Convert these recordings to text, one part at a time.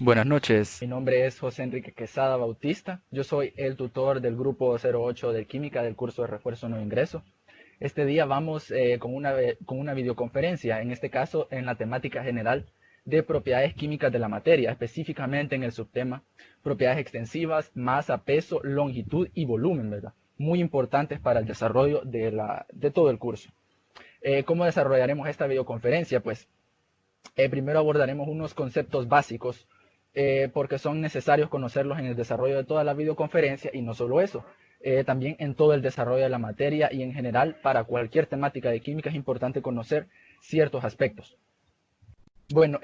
Buenas noches. Mi nombre es José Enrique Quesada Bautista. Yo soy el tutor del grupo 08 de Química del curso de refuerzo no ingreso. Este día vamos con una videoconferencia, en este caso en la temática general de propiedades químicas de la materia, específicamente en el subtema propiedades extensivas, masa, peso, longitud y volumen, ¿verdad? Muy importantes para el desarrollo de todo el curso. ¿Cómo desarrollaremos esta videoconferencia? Pues primero abordaremos unos conceptos básicos porque son necesarios conocerlos en el desarrollo de toda la videoconferencia y no solo eso, también en todo el desarrollo de la materia y en general para cualquier temática de química es importante conocer ciertos aspectos. Bueno,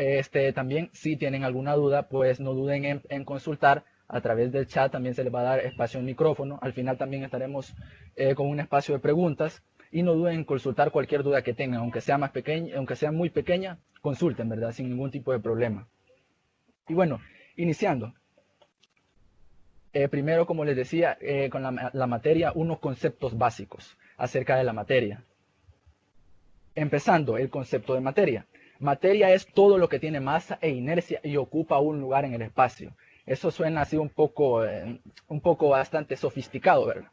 también si tienen alguna duda, pues no duden en consultar a través del chat, también se les va a dar espacio en micrófono. Al final también estaremos con un espacio de preguntas y no duden en consultar cualquier duda que tengan, aunque sea más pequeña, aunque sea muy pequeña, consulten, ¿verdad? Sin ningún tipo de problema. Y bueno, iniciando. Primero, como les decía, con la materia, unos conceptos básicos acerca de la materia. Empezando, el concepto de materia. Materia es todo lo que tiene masa e inercia y ocupa un lugar en el espacio. Eso suena así un poco bastante sofisticado, ¿verdad?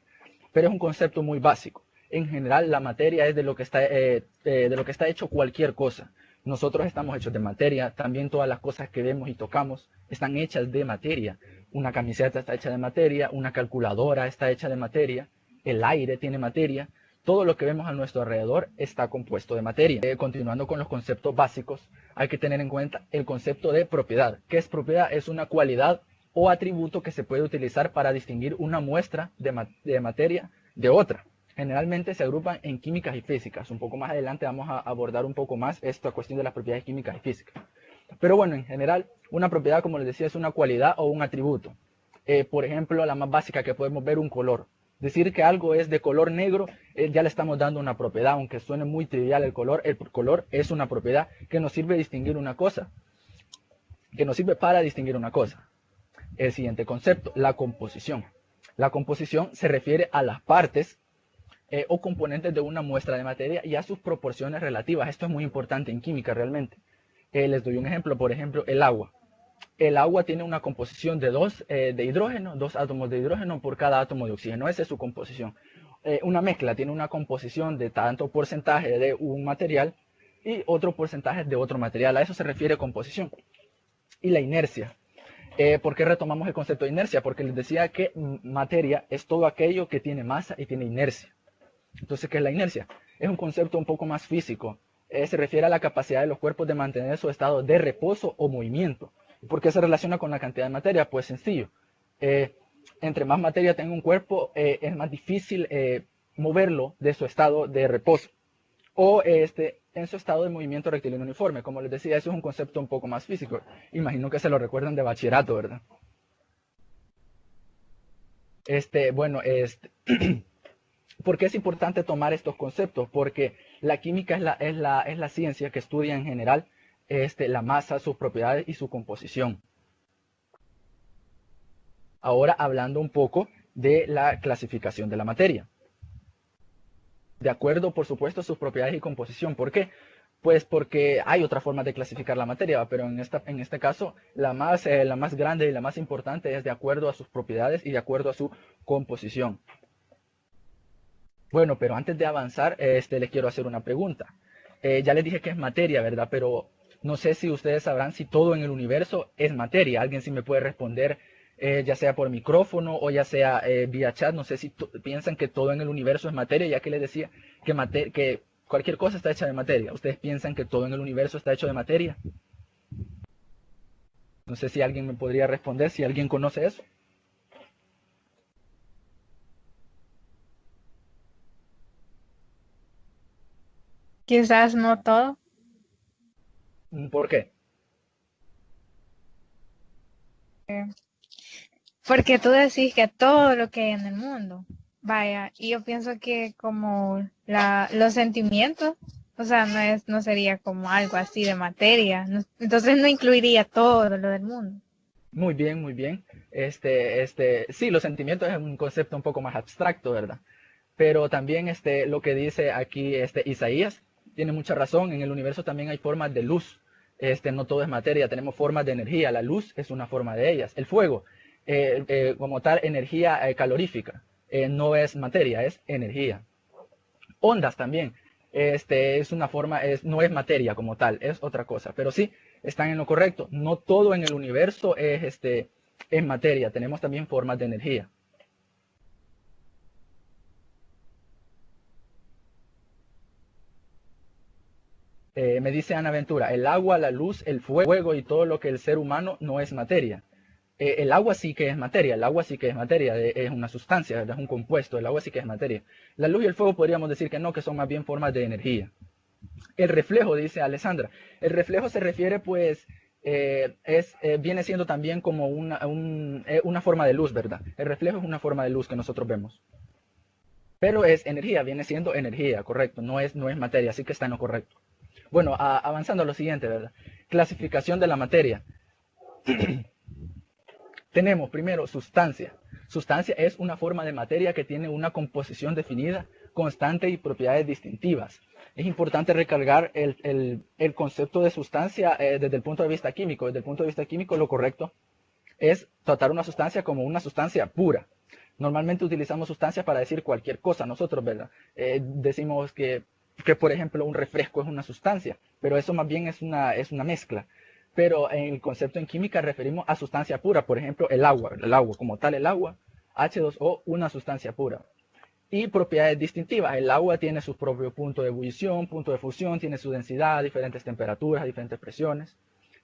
Pero es un concepto muy básico. En general, la materia es de lo que está hecho cualquier cosa. Nosotros estamos hechos de materia, también todas las cosas que vemos y tocamos están hechas de materia. Una camiseta está hecha de materia, una calculadora está hecha de materia, el aire tiene materia, todo lo que vemos a nuestro alrededor está compuesto de materia. Continuando con los conceptos básicos, hay que tener en cuenta el concepto de propiedad. ¿Qué es propiedad? Es una cualidad o atributo que se puede utilizar para distinguir una muestra de materia de otra. Generalmente se agrupan en químicas y físicas. Un poco más adelante vamos a abordar un poco más esta cuestión de las propiedades químicas y físicas. Pero bueno, en general, una propiedad, como les decía, es una cualidad o un atributo. Por ejemplo, la más básica que podemos ver, un color. Decir que algo es de color negro, ya le estamos dando una propiedad, aunque suene muy trivial el color es una propiedad que nos sirve a distinguir una cosa, que nos sirve para distinguir una cosa. El siguiente concepto, la composición. La composición se refiere a las partes o componentes de una muestra de materia y a sus proporciones relativas. Esto es muy importante en química realmente. Les doy un ejemplo, por ejemplo, el agua. El agua tiene una composición de de hidrógeno, 2 átomos de hidrógeno por cada átomo de oxígeno. Esa es su composición. Una mezcla tiene una composición de tanto porcentaje de un material y otro porcentaje de otro material. A eso se refiere composición. Y la inercia. ¿Por qué retomamos el concepto de inercia? Porque les decía que materia es todo aquello que tiene masa y tiene inercia. Entonces, ¿qué es la inercia? Es un concepto un poco más físico. Se refiere a la capacidad de los cuerpos de mantener su estado de reposo o movimiento. ¿Por qué se relaciona con la cantidad de materia? Pues sencillo. Entre más materia tenga un cuerpo, es más difícil moverlo de su estado de reposo o en su estado de movimiento rectilíneo uniforme. Como les decía, eso es un concepto un poco más físico. Imagino que se lo recuerdan de bachillerato, ¿verdad? Bueno, ¿por qué es importante tomar estos conceptos? Porque la química es la ciencia que estudia en general la masa, sus propiedades y su composición. Ahora hablando un poco de la clasificación de la materia. De acuerdo, por supuesto, a sus propiedades y composición. ¿Por qué? Pues porque hay otra forma de clasificar la materia, pero en este caso la más grande y la más importante es de acuerdo a sus propiedades y de acuerdo a su composición. Bueno, pero antes de avanzar, les quiero hacer una pregunta. Ya les dije que es materia, ¿verdad? Pero no sé si ustedes sabrán si todo en el universo es materia. Alguien sí me puede responder, ya sea por micrófono o ya sea vía chat. No sé si piensan que todo en el universo es materia, ya que les decía que cualquier cosa está hecha de materia. ¿Ustedes piensan que todo en el universo está hecho de materia? No sé si alguien me podría responder, si alguien conoce eso. Quizás no todo, ¿Por qué? porque tú decís que todo lo que hay en el mundo, vaya, y yo pienso que como los sentimientos, o sea, no sería como algo así de materia, entonces no incluiría todo lo del mundo. Muy bien, muy bien. Sí, los sentimientos es un concepto un poco más abstracto, ¿verdad? Pero también lo que dice aquí Isaías tiene mucha razón. En el universo también hay formas de luz. no todo es materia, tenemos formas de energía, la luz es una forma de ellas, el fuego, como tal, energía calorífica, no es materia, es energía. Ondas también, es una forma, no es materia como tal, es otra cosa, pero sí, están en lo correcto, no todo en el universo es materia, tenemos también formas de energía. Me dice Ana Ventura, el agua, la luz, el fuego y todo lo que el ser humano no es materia. El agua sí que es materia, el agua sí que es materia, es una sustancia, es un compuesto, el agua sí que es materia. La luz y el fuego podríamos decir que no, que son más bien formas de energía. El reflejo, dice Alessandra, el reflejo se refiere pues, viene siendo también como una forma de luz, ¿verdad? El reflejo es una forma de luz que nosotros vemos. Pero es energía, viene siendo energía, correcto, no es materia, así que está en lo correcto. Bueno, avanzando a lo siguiente, ¿verdad? Clasificación de la materia. Tenemos primero sustancia. Sustancia es una forma de materia que tiene una composición definida, constante y propiedades distintivas. Es importante recargar el concepto de sustancia desde el punto de vista químico. Desde el punto de vista químico, lo correcto es tratar una sustancia como una sustancia pura. Normalmente utilizamos sustancias para decir cualquier cosa. Nosotros, ¿verdad? Decimos que, por ejemplo, un refresco es una sustancia, pero eso más bien es una mezcla. Pero en el concepto en química referimos a sustancia pura, por ejemplo, el agua como tal, el agua, H2O, una sustancia pura. Y propiedades distintivas, el agua tiene su propio punto de ebullición, punto de fusión, tiene su densidad, diferentes temperaturas, diferentes presiones.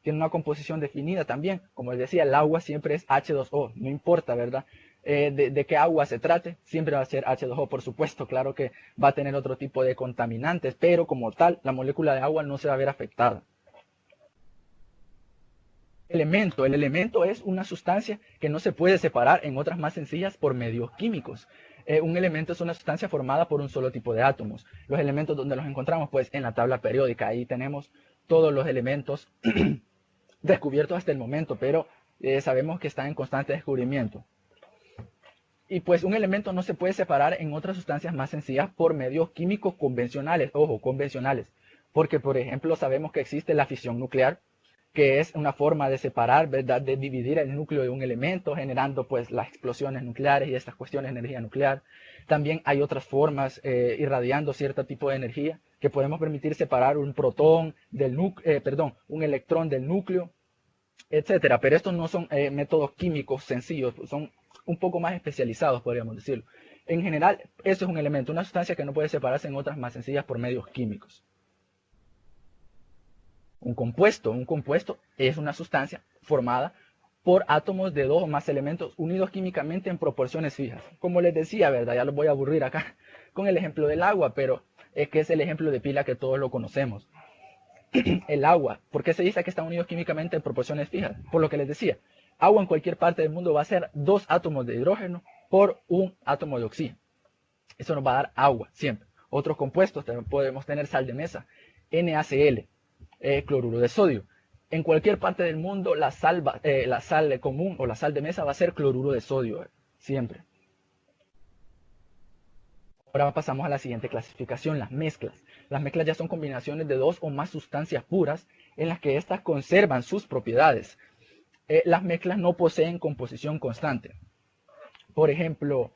Tiene una composición definida también, como les decía, el agua siempre es H2O, no importa, ¿verdad? De qué agua se trate, siempre va a ser H2O, por supuesto, claro que va a tener otro tipo de contaminantes, pero como tal, la molécula de agua no se va a ver afectada. El elemento es una sustancia que no se puede separar en otras más sencillas por medios químicos. Un elemento es una sustancia formada por un solo tipo de átomos. Los elementos donde los encontramos, pues en la tabla periódica, ahí tenemos todos los elementos descubiertos hasta el momento, pero sabemos que están en constante descubrimiento. Y pues un elemento no se puede separar en otras sustancias más sencillas por medios químicos convencionales, ojo, convencionales, porque por ejemplo sabemos que existe la fisión nuclear, que es una forma de separar, ¿verdad? De dividir el núcleo de un elemento, generando pues las explosiones nucleares y estas cuestiones de energía nuclear. También hay otras formas irradiando cierto tipo de energía que podemos permitir separar un protón del un electrón del núcleo, etcétera. Pero estos no son métodos químicos sencillos, son un poco más especializados, podríamos decirlo. En general, eso es un elemento, una sustancia que no puede separarse en otras más sencillas por medios químicos. Un compuesto es una sustancia formada por átomos de dos o más elementos unidos químicamente en proporciones fijas. Como les decía, ¿verdad? Ya los voy a aburrir acá con el ejemplo del agua, pero es que es el ejemplo de pila que todos lo conocemos. El agua, ¿por qué se dice que están unidos químicamente en proporciones fijas? Por lo que les decía, agua en cualquier parte del mundo va a ser 2 átomos de hidrógeno por un átomo de oxígeno. Eso nos va a dar agua siempre. Otros compuestos, podemos tener sal de mesa, NaCl, cloruro de sodio. En cualquier parte del mundo la sal común o la sal de mesa va a ser cloruro de sodio, siempre. Ahora pasamos a la siguiente clasificación, las mezclas. Las mezclas ya son combinaciones de dos o más sustancias puras en las que éstas conservan sus propiedades. Las mezclas no poseen composición constante. Por ejemplo,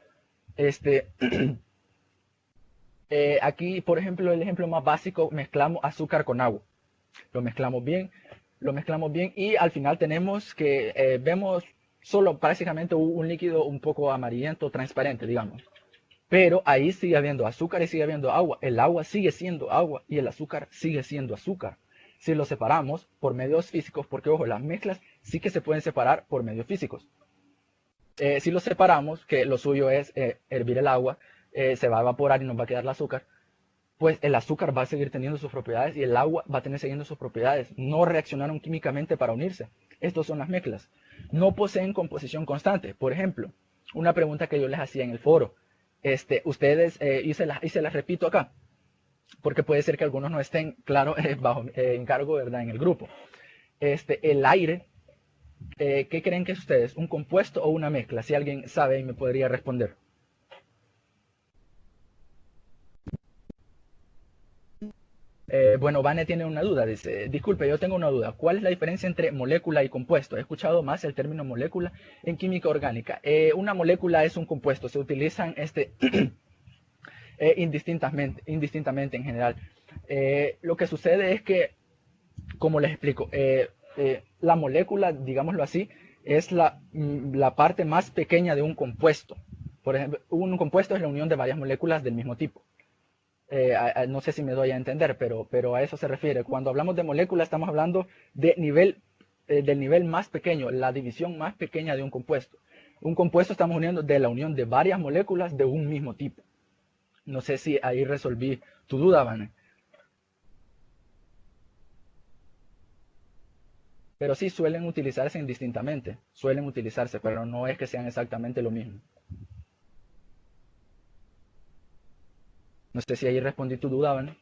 aquí, por ejemplo, el ejemplo más básico, mezclamos azúcar con agua. Lo mezclamos bien y al final tenemos que vemos solo prácticamente un líquido un poco amarillento, transparente, digamos. Pero ahí sigue habiendo azúcar y sigue habiendo agua. El agua sigue siendo agua y el azúcar sigue siendo azúcar. Si lo separamos por medios físicos, porque ojo, las mezclas sí que se pueden separar por medios físicos. Si lo separamos, que lo suyo es hervir el agua, se va a evaporar y nos va a quedar el azúcar, pues el azúcar va a seguir teniendo sus propiedades y el agua va a tener siguiendo sus propiedades. No reaccionaron químicamente para unirse. Estas son las mezclas. No poseen composición constante. Por ejemplo, una pregunta que yo les hacía en el foro. Ustedes, y se las repito acá, porque puede ser que algunos no estén, claro, bajo encargo, ¿verdad? En el grupo. El aire, ¿qué creen que es ustedes? ¿Un compuesto o una mezcla? Si alguien sabe y me podría responder. Bueno, Vane tiene una duda, dice, disculpe, yo tengo una duda. ¿Cuál es la diferencia entre molécula y compuesto? He escuchado más el término molécula en química orgánica. Una molécula es un compuesto, se utilizan indistintamente en general. Lo que sucede es que, como les explico, la molécula, digámoslo así, es la parte más pequeña de un compuesto. Por ejemplo, un compuesto es la unión de varias moléculas del mismo tipo. No sé si me doy a entender, pero a eso se refiere. Cuando hablamos de molécula, estamos hablando del nivel más pequeño, la división más pequeña de un compuesto. Un compuesto estamos uniendo de la unión de varias moléculas de un mismo tipo. No sé si ahí resolví tu duda, Vane. Pero sí suelen utilizarse indistintamente. Suelen utilizarse, pero no es que sean exactamente lo mismo. No sé si ahí respondí tu duda, Vane.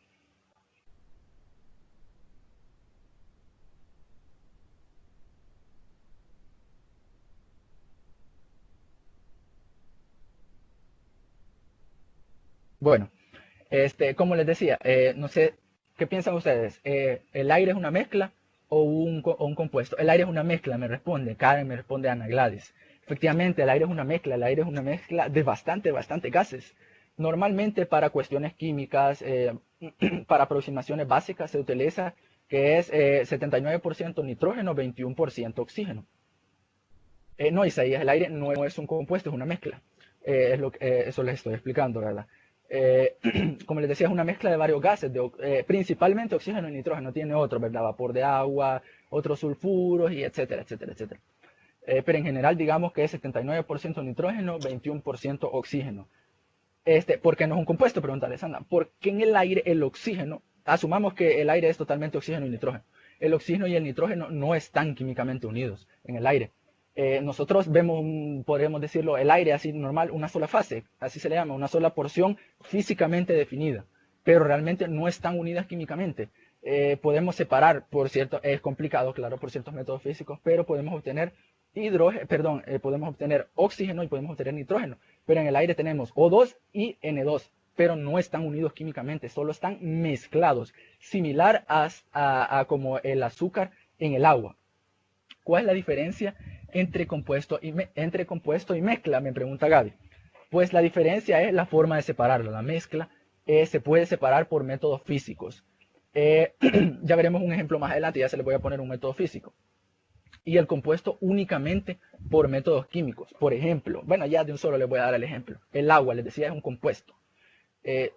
Bueno, como les decía, no sé, ¿qué piensan ustedes? ¿El aire es una mezcla o un compuesto? El aire es una mezcla, me responde Karen, me responde Ana Gladys. Efectivamente, el aire es una mezcla, el aire es una mezcla de bastante gases. Normalmente para cuestiones químicas, para aproximaciones básicas se utiliza que es 79% nitrógeno, 21% oxígeno. No, Isaías, el aire no es un compuesto, es una mezcla. Eso les estoy explicando, ¿verdad? Eh, como les decía, es una mezcla de varios gases, principalmente oxígeno y nitrógeno, tiene otro, ¿verdad? Vapor de agua, otros sulfuros y etcétera, etcétera, etcétera. Pero en general digamos que es 79% nitrógeno, 21% oxígeno. ¿Por qué no es un compuesto? Pregunta Alessandra. Porque en el aire el oxígeno, asumamos que el aire es totalmente oxígeno y nitrógeno. El oxígeno y el nitrógeno no están químicamente unidos en el aire. Nosotros vemos, podríamos decirlo, el aire así normal, una sola fase, así se le llama, una sola porción físicamente definida, pero realmente no están unidas químicamente. Podemos separar, por cierto, es complicado, claro, por ciertos métodos físicos, pero podemos obtener podemos obtener oxígeno y podemos obtener nitrógeno, pero en el aire tenemos O2 y N2, pero no están unidos químicamente, solo están mezclados, similar a como el azúcar en el agua. ¿Cuál es la diferencia entre compuesto y mezcla? Me pregunta Gaby. Pues la diferencia es la forma de separarlo. La mezcla se puede separar por métodos físicos. Ya veremos un ejemplo más adelante, ya se le voy a poner un método físico. Y el compuesto únicamente por métodos químicos. Por ejemplo, bueno, ya de un solo les voy a dar el ejemplo. El agua, les decía, es un compuesto.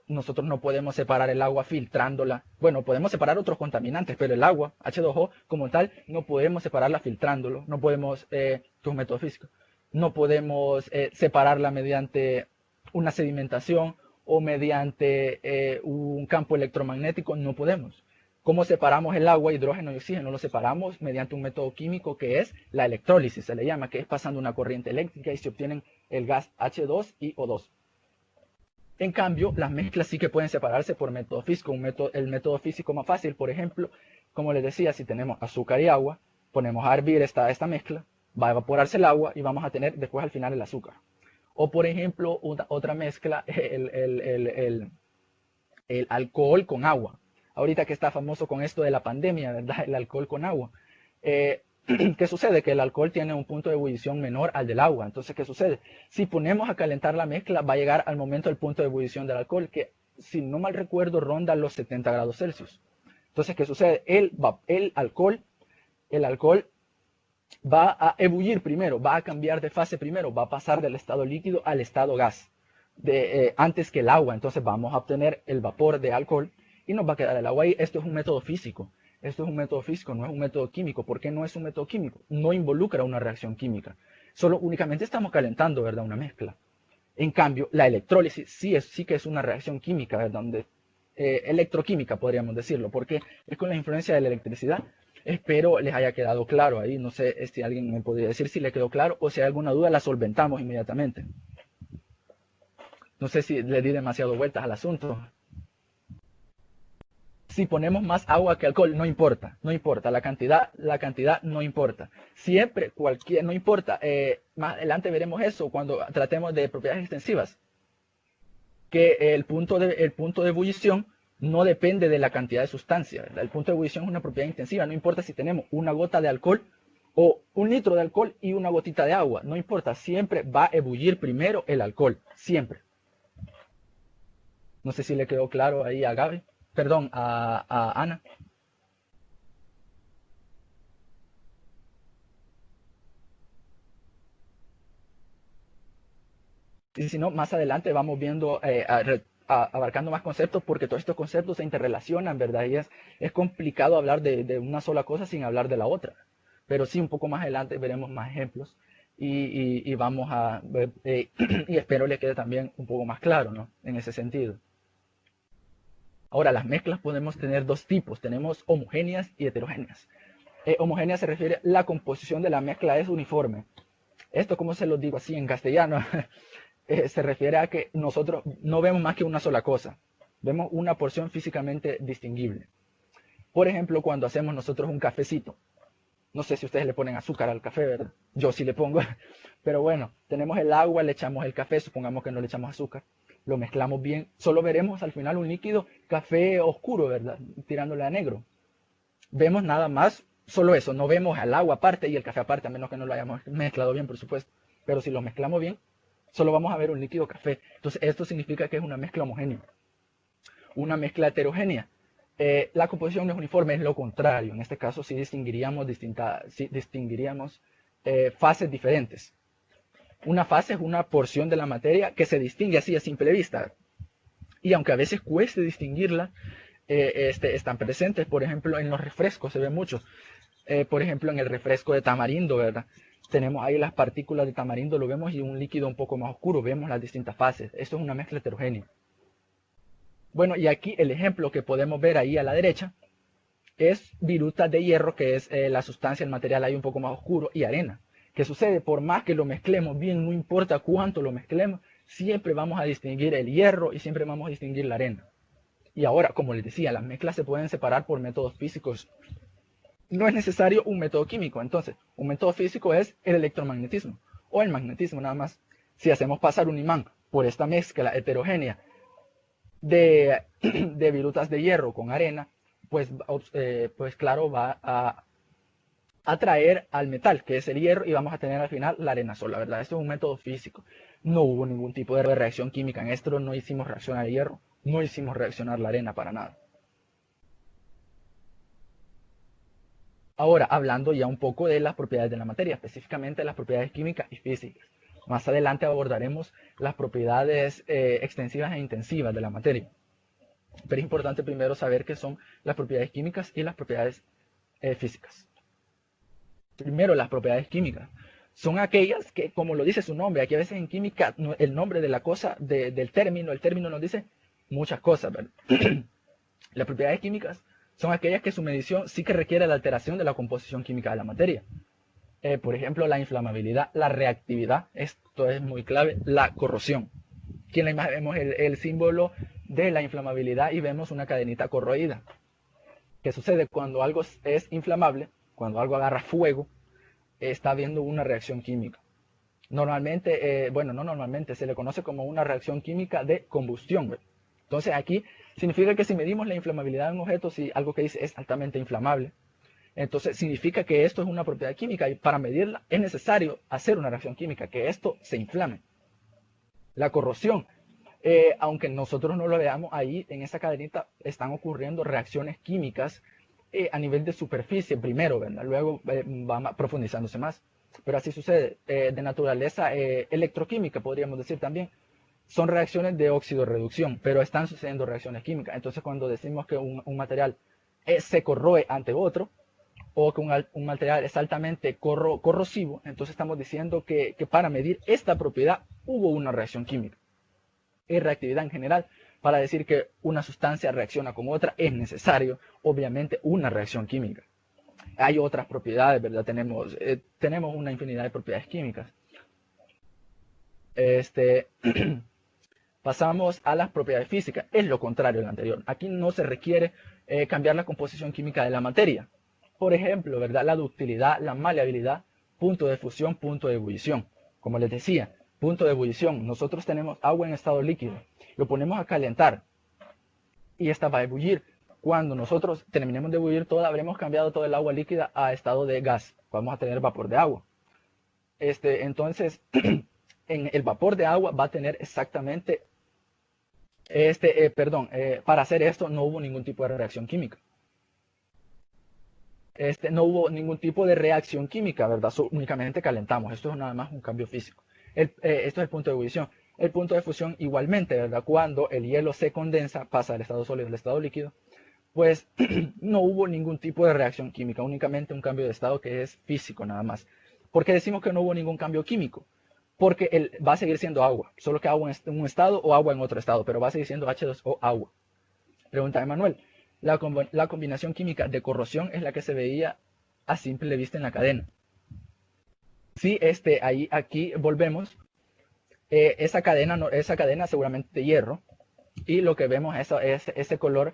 Nosotros no podemos separar el agua filtrándola. Bueno, podemos separar otros contaminantes, pero el agua, H2O, como tal, no podemos separarla filtrándolo. No podemos, es un método físico, no podemos separarla mediante una sedimentación o mediante un campo electromagnético. No podemos. ¿Cómo separamos el agua, hidrógeno y oxígeno? Lo separamos mediante un método químico que es la electrólisis, se le llama, que es pasando una corriente eléctrica y se obtienen el gas H2 y O2. En cambio, las mezclas sí que pueden separarse por método físico. El método físico más fácil, por ejemplo, como les decía, si tenemos azúcar y agua, ponemos a hervir esta mezcla, va a evaporarse el agua y vamos a tener después al final el azúcar. O por ejemplo, otra mezcla, el alcohol con agua. Ahorita que está famoso con esto de la pandemia, ¿verdad? El alcohol con agua. ¿Qué sucede? Que el alcohol tiene un punto de ebullición menor al del agua. Entonces, ¿qué sucede? Si ponemos a calentar la mezcla, va a llegar al momento del punto de ebullición del alcohol, que si no mal recuerdo ronda los 70 grados Celsius. Entonces, ¿qué sucede? El alcohol va a ebullir primero, va a cambiar de fase primero, va a pasar del estado líquido al estado gas, antes que el agua. Entonces vamos a obtener el vapor de alcohol y nos va a quedar el agua ahí. Esto es un método físico. Esto es un método físico, no es un método químico. ¿Por qué no es un método químico? No involucra una reacción química. Solo únicamente estamos calentando, ¿verdad? Una mezcla. En cambio, la electrólisis sí que es una reacción química, ¿verdad? Electroquímica, podríamos decirlo, porque es con la influencia de la electricidad. Espero les haya quedado claro ahí. No sé si alguien me podría decir si le quedó claro o si hay alguna duda, la solventamos inmediatamente. No sé si le di demasiado vueltas al asunto. Si ponemos más agua que alcohol, no importa, la cantidad no importa. Siempre, no importa, más adelante veremos eso cuando tratemos de propiedades extensivas, que el punto de ebullición no depende de la cantidad de sustancia, ¿verdad? El punto de ebullición es una propiedad intensiva, no importa si tenemos una gota de alcohol o un litro de alcohol y una gotita de agua, no importa, siempre va a ebullir primero el alcohol, siempre. No sé si le quedó claro ahí a Gaby, perdón, a Ana. Y si no, más adelante vamos viendo, abarcando más conceptos, porque todos estos conceptos se interrelacionan, ¿verdad? Y es complicado hablar de una sola cosa sin hablar de la otra. Pero sí, un poco más adelante veremos más ejemplos y vamos a ver, y espero le quede también un poco más claro, ¿no? En ese sentido. Ahora, las mezclas podemos tener dos tipos, tenemos homogéneas y heterogéneas. Homogénea se refiere a la composición de la mezcla es uniforme. Esto, ¿cómo se lo digo así en castellano? Se refiere a que nosotros no vemos más que una sola cosa, vemos una porción físicamente distinguible. Por ejemplo, cuando hacemos nosotros un cafecito, no sé si ustedes le ponen azúcar al café, ¿verdad? Yo sí le pongo, pero bueno, tenemos el agua, le echamos el café, supongamos que no le echamos azúcar, lo mezclamos bien, solo veremos al final un líquido café oscuro, ¿verdad? Tirándole a negro. Vemos nada más, solo eso, no vemos el agua aparte y el café aparte, a menos que no lo hayamos mezclado bien, por supuesto. Pero si lo mezclamos bien, solo vamos a ver un líquido café. Entonces, esto significa que es una mezcla homogénea. Una mezcla heterogénea. La composición no es uniforme, es lo contrario. En este caso, sí distinguiríamos fases diferentes. Una fase es una porción de la materia que se distingue así a simple vista. Y aunque a veces cueste distinguirla, están presentes. Por ejemplo, en los refrescos se ve mucho. Por ejemplo, en el refresco de tamarindo, ¿verdad? Tenemos ahí las partículas de tamarindo, lo vemos, y un líquido un poco más oscuro, vemos las distintas fases. Esto es una mezcla heterogénea. Bueno, y aquí el ejemplo que podemos ver ahí a la derecha es virutas de hierro, que es la sustancia, el material ahí un poco más oscuro, y arena. ¿Qué sucede? Por más que lo mezclemos bien, no importa cuánto lo mezclemos, siempre vamos a distinguir el hierro y siempre vamos a distinguir la arena. Y ahora, como les decía, las mezclas se pueden separar por métodos físicos. No es necesario un método químico. Entonces, un método físico es el electromagnetismo o el magnetismo nada más. Si hacemos pasar un imán por esta mezcla heterogénea de virutas de hierro con arena, pues claro, va a atraer al metal, que es el hierro, y vamos a tener al final la arena sola, ¿verdad? Esto es un método físico. No hubo ningún tipo de reacción química en esto, no hicimos reaccionar el hierro, no hicimos reaccionar la arena para nada. Ahora, hablando ya un poco de las propiedades de la materia, específicamente las propiedades químicas y físicas. Más adelante abordaremos las propiedades extensivas e intensivas de la materia. Pero es importante primero saber qué son las propiedades químicas y las propiedades físicas. Primero, las propiedades químicas. Son aquellas que, como lo dice su nombre, aquí a veces en química el nombre de la cosa, el término nos dice muchas cosas, ¿verdad? Las propiedades químicas son aquellas que su medición sí que requiere la alteración de la composición química de la materia. Por ejemplo, la inflamabilidad, la reactividad, esto es muy clave, la corrosión. Aquí en la imagen vemos el símbolo de la inflamabilidad y vemos una cadenita corroída. ¿Qué sucede? Cuando algo es inflamable, cuando algo agarra fuego, está habiendo una reacción química. Normalmente, bueno, no normalmente, se le conoce como una reacción química de combustión. Entonces aquí significa que si medimos la inflamabilidad de un objeto, si algo que dice es altamente inflamable, entonces significa que esto es una propiedad química y para medirla es necesario hacer una reacción química, que esto se inflame. La corrosión, aunque nosotros no lo veamos, ahí en esa cadenita están ocurriendo reacciones químicas a nivel de superficie primero, ¿verdad? Luego va profundizándose más. Pero así sucede, de naturaleza electroquímica podríamos decir también. Son reacciones de óxido-reducción, pero están sucediendo reacciones químicas. Entonces cuando decimos que un material se corroe ante otro, o que un material es altamente corrosivo, entonces estamos diciendo que para medir esta propiedad hubo una reacción química. Y reactividad en general, para decir que una sustancia reacciona con otra, es necesario, obviamente, una reacción química. Hay otras propiedades, ¿verdad? Tenemos una infinidad de propiedades químicas. Pasamos a las propiedades físicas. Es lo contrario del anterior. Aquí no se requiere cambiar la composición química de la materia. Por ejemplo, ¿verdad? La ductilidad, la maleabilidad, punto de fusión, punto de ebullición. Como les decía, punto de ebullición. Nosotros tenemos agua en estado líquido. Lo ponemos a calentar. y esta va a ebullir. Cuando nosotros terminemos de ebullir toda, habremos cambiado todo el agua líquida a estado de gas. Vamos a tener vapor de agua. Entonces, en el vapor de agua va a tener exactamente, para hacer esto no hubo ningún tipo de reacción química. No hubo ningún tipo de reacción química, ¿verdad? Únicamente calentamos. Esto es nada más un cambio físico. Esto es el punto de ebullición. El punto de fusión igualmente, ¿verdad? Cuando el hielo se condensa, pasa del estado sólido al estado líquido, pues no hubo ningún tipo de reacción química, únicamente un cambio de estado que es físico nada más. ¿Por qué decimos que no hubo ningún cambio químico? Porque va a seguir siendo agua, solo que agua en un estado o agua en otro estado, pero va a seguir siendo H2O agua. Pregunta de Manuel. La combinación química de corrosión es la que se veía a simple vista en la cadena. Sí, aquí volvemos. Esa cadena seguramente de hierro, y lo que vemos es ese color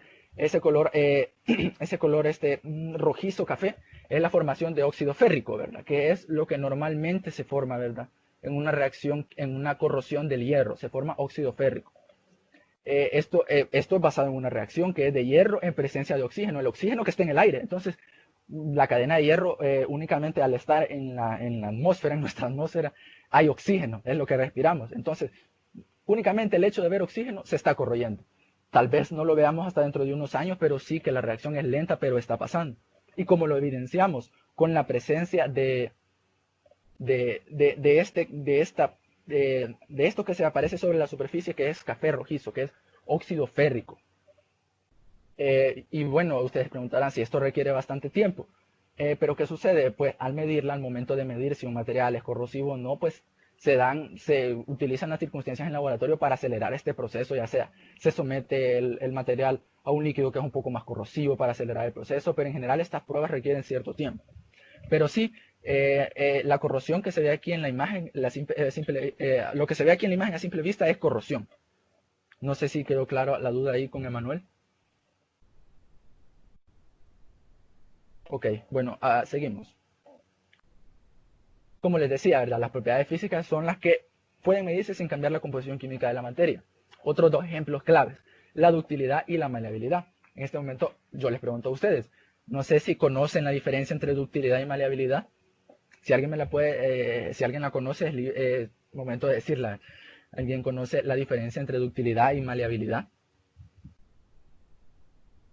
rojizo café, es la formación de óxido férrico, ¿verdad? Que es lo que normalmente se forma, ¿verdad? En una reacción, en una corrosión del hierro, se forma óxido férrico. Esto es basado en una reacción que es de hierro en presencia de oxígeno, el oxígeno que está en el aire. Entonces, la cadena de hierro, únicamente al estar en la atmósfera, en nuestra atmósfera, hay oxígeno, es lo que respiramos. Entonces, únicamente el hecho de ver oxígeno se está corroyendo. Tal vez no lo veamos hasta dentro de unos años, pero sí que la reacción es lenta, pero está pasando. Y como lo evidenciamos con la presencia de esto que se aparece sobre la superficie, que es café rojizo, que es óxido férrico. Y bueno, ustedes preguntarán si esto requiere bastante tiempo. Pero ¿qué sucede? Pues al medirla, al momento de medir si un material es corrosivo o no, pues se utilizan las circunstancias en laboratorio para acelerar este proceso, ya sea se somete el material a un líquido que es un poco más corrosivo para acelerar el proceso, pero en general estas pruebas requieren cierto tiempo. Pero sí, la corrosión que se ve aquí en la imagen, lo que se ve aquí en la imagen a simple vista es corrosión. No sé si quedó claro la duda ahí con Emanuel. Ok, bueno, seguimos. Como les decía, ¿verdad? Las propiedades físicas son las que pueden medirse sin cambiar la composición química de la materia. Otros dos ejemplos claves, la ductilidad y la maleabilidad. En este momento yo les pregunto a ustedes, no sé si conocen la diferencia entre ductilidad y maleabilidad. Si alguien si alguien la conoce, es momento de decirla. ¿Alguien conoce la diferencia entre ductilidad y maleabilidad?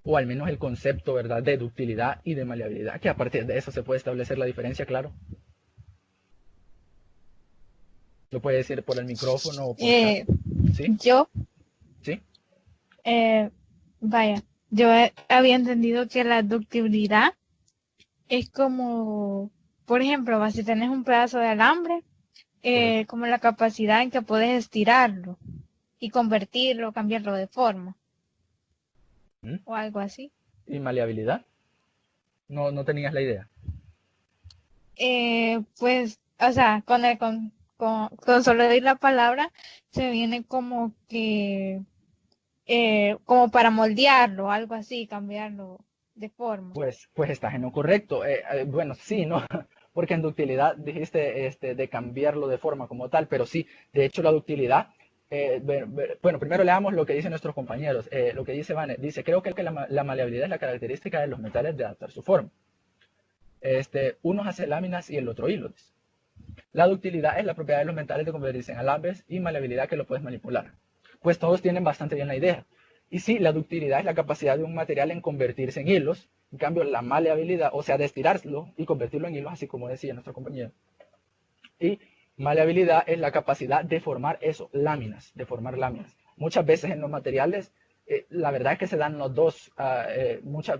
O al menos el concepto, ¿verdad?, de ductilidad y de maleabilidad, que a partir de eso se puede establecer la diferencia, claro. Lo puede decir por el micrófono o por chat. ¿Sí? Yo, ¿Sí? vaya, yo había entendido que la ductibilidad es como, por ejemplo, si tenés un pedazo de alambre, como la capacidad en que puedes estirarlo y convertirlo, cambiarlo de forma, ¿Mm? o algo así. ¿Y maleabilidad? No tenías la idea. Pues, o sea, con solo decir la palabra, se viene como que, como para moldearlo, algo así, cambiarlo de forma. Pues estás en lo correcto. Bueno, sí, ¿no? Porque en ductilidad dijiste de cambiarlo de forma como tal, pero sí, de hecho la ductilidad, bueno, primero leamos lo que dicen nuestros compañeros. Lo que dice Vane, dice, creo que la maleabilidad es la característica de los metales de adaptar su forma. Uno hace láminas y el otro hilos. La ductilidad es la propiedad de los metales de convertirse en alambres y maleabilidad que lo puedes manipular. Pues todos tienen bastante bien la idea. Y sí, la ductilidad es la capacidad de un material en convertirse en hilos. En cambio, la maleabilidad, o sea, de estirarlo y convertirlo en hilos, así como decía nuestro compañero. Y maleabilidad es la capacidad de formar eso, láminas, de formar láminas. Muchas veces en los materiales, la verdad es que se dan los dos.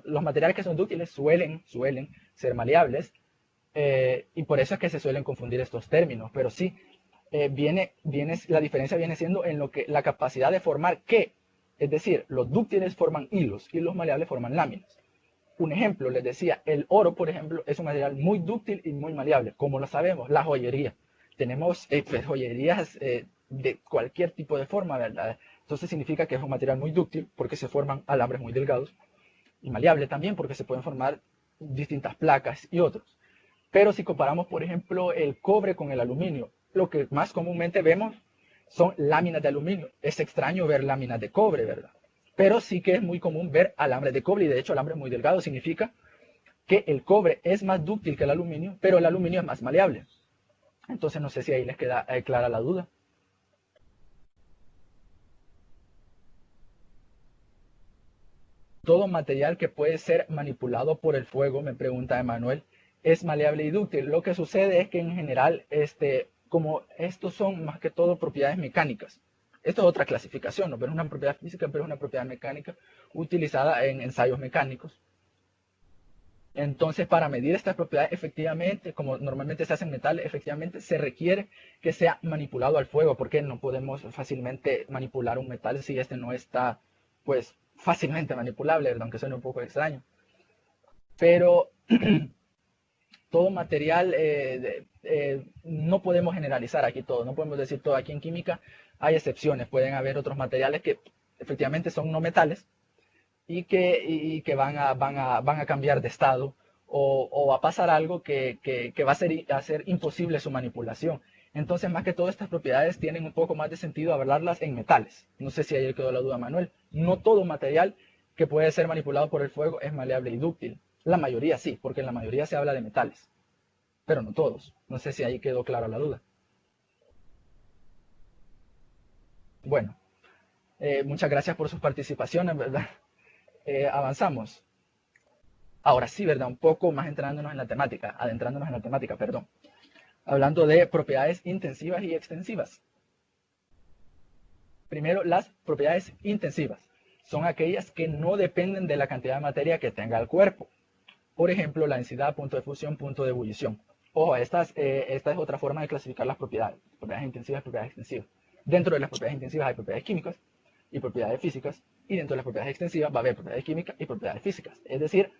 Los materiales que son dúctiles suelen ser maleables, y por eso es que se suelen confundir estos términos. Pero sí, la diferencia viene siendo en lo que la capacidad de formar qué. Es decir, los dúctiles forman hilos y los maleables forman láminas. Un ejemplo, les decía, el oro, por ejemplo, es un material muy dúctil y muy maleable. Como lo sabemos, la joyería. Tenemos pues, joyerías de cualquier tipo de forma, ¿verdad? Entonces significa que es un material muy dúctil porque se forman alambres muy delgados, y maleable también porque se pueden formar distintas placas y otros. Pero si comparamos, por ejemplo, el cobre con el aluminio, lo que más comúnmente vemos son láminas de aluminio. Es extraño ver láminas de cobre, ¿verdad? Pero sí que es muy común ver alambres de cobre, y de hecho alambre muy delgado significa que el cobre es más dúctil que el aluminio, pero el aluminio es más maleable. Entonces no sé si ahí les queda clara la duda. Todo material que puede ser manipulado por el fuego, me pregunta Emanuel, es maleable y dúctil. Lo que sucede es que en general, como estos son más que todo propiedades mecánicas, esto es otra clasificación, ¿no? Pero es una propiedad física, pero es una propiedad mecánica utilizada en ensayos mecánicos. Entonces, para medir estas propiedades, efectivamente, como normalmente se hace en metal, efectivamente se requiere que sea manipulado al fuego, porque no podemos fácilmente manipular un metal si este no está, pues, fácilmente manipulable, ¿verdad? Aunque suene un poco extraño. Pero todo material, no podemos generalizar aquí todo, no podemos decir todo. Aquí en química hay excepciones, pueden haber otros materiales que efectivamente son no metales, y que van a cambiar de estado, o va a pasar algo que va a ser imposible su manipulación. Entonces, más que todo, estas propiedades tienen un poco más de sentido hablarlas en metales. No sé si ahí quedó la duda, Manuel. No todo material que puede ser manipulado por el fuego es maleable y dúctil. La mayoría sí, porque en la mayoría se habla de metales, pero no todos. No sé si ahí quedó clara la duda. Bueno, muchas gracias por sus participaciones, ¿verdad? Avanzamos. Ahora sí, ¿verdad? Un poco más adentrándonos en la temática, perdón. Hablando de propiedades intensivas y extensivas. Primero, las propiedades intensivas son aquellas que no dependen de la cantidad de materia que tenga el cuerpo. Por ejemplo, la densidad, punto de fusión, punto de ebullición. Ojo, esta es otra forma de clasificar las propiedades intensivas y propiedades extensivas. Dentro de las propiedades intensivas hay propiedades químicas y propiedades físicas, y dentro de las propiedades extensivas va a haber propiedades químicas y propiedades físicas. Es decir,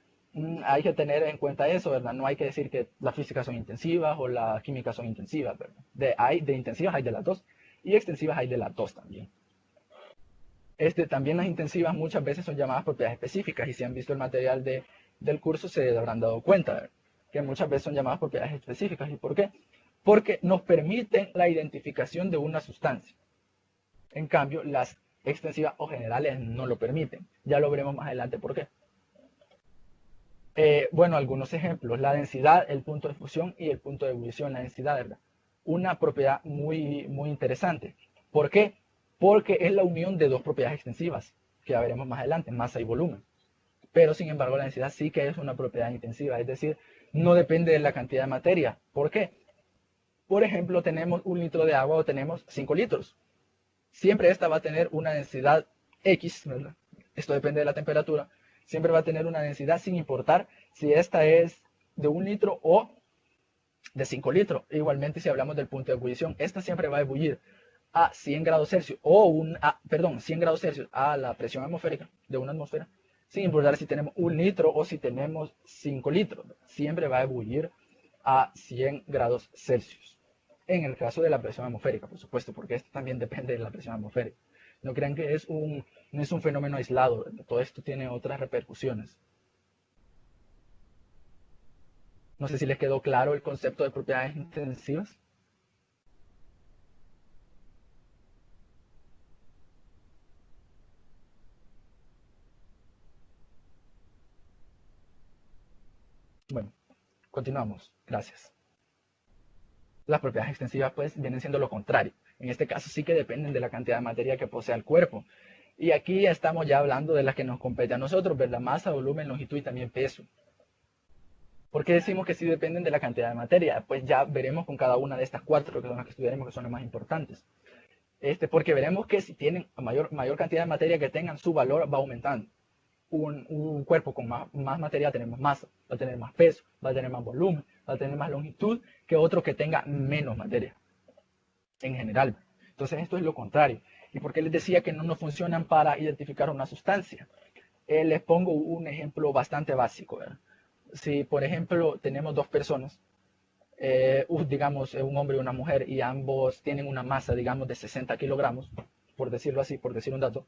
hay que tener en cuenta eso, ¿verdad? No hay que decir que las físicas son intensivas o las químicas son intensivas, ¿verdad? De intensivas hay de las dos, y extensivas hay de las dos también. También las intensivas muchas veces son llamadas propiedades específicas, y si han visto el material del curso se habrán dado cuenta, ¿verdad? Que muchas veces son llamadas propiedades específicas. ¿Y por qué? Porque nos permiten la identificación de una sustancia. En cambio, las extensivas o generales no lo permiten. Ya lo veremos más adelante por qué. Bueno, algunos ejemplos. La densidad, el punto de fusión y el punto de ebullición. La densidad, ¿verdad? Una propiedad muy, muy interesante. ¿Por qué? Porque es la unión de dos propiedades extensivas, que ya veremos más adelante, masa y volumen. Pero, sin embargo, la densidad sí que es una propiedad intensiva, es decir, no depende de la cantidad de materia. ¿Por qué? Por ejemplo, tenemos 1 litro de agua o tenemos 5 litros. Siempre esta va a tener una densidad X, ¿verdad? Esto depende de la temperatura. Siempre va a tener una densidad sin importar si esta es de 1 litro o de 5 litros. Igualmente, si hablamos del punto de ebullición, esta siempre va a ebullir a 100 grados Celsius o 100 grados Celsius a la presión atmosférica de una atmósfera, sin importar si tenemos 1 litro o si tenemos 5 litros. Siempre va a ebullir a 100 grados Celsius. En el caso de la presión atmosférica, por supuesto, porque esto también depende de la presión atmosférica. No crean que no es un fenómeno aislado, todo esto tiene otras repercusiones. No sé si les quedó claro el concepto de propiedades intensivas. Bueno, continuamos. Gracias. Las propiedades extensivas pues vienen siendo lo contrario. En este caso sí que dependen de la cantidad de materia que posea el cuerpo. Y aquí ya estamos ya hablando de las que nos compete a nosotros, ¿verdad? Masa, volumen, longitud y también peso. ¿Por qué decimos que sí dependen de la cantidad de materia? Pues ya veremos con cada una de estas cuatro, que son las que estudiaremos, que son las más importantes. Porque veremos que si tienen mayor cantidad de materia que tengan, su valor va aumentando. Un cuerpo con más materia tenemos masa, va a tener más peso, va a tener más volumen, va a tener más longitud que otro que tenga menos materia en general. Entonces esto es lo contrario. ¿Y por qué les decía que no nos funcionan para identificar una sustancia? Les pongo un ejemplo bastante básico, ¿verdad? Si por ejemplo tenemos dos personas, digamos un hombre y una mujer, y ambos tienen una masa, digamos, de 60 kilogramos, por decirlo así, por decir un dato,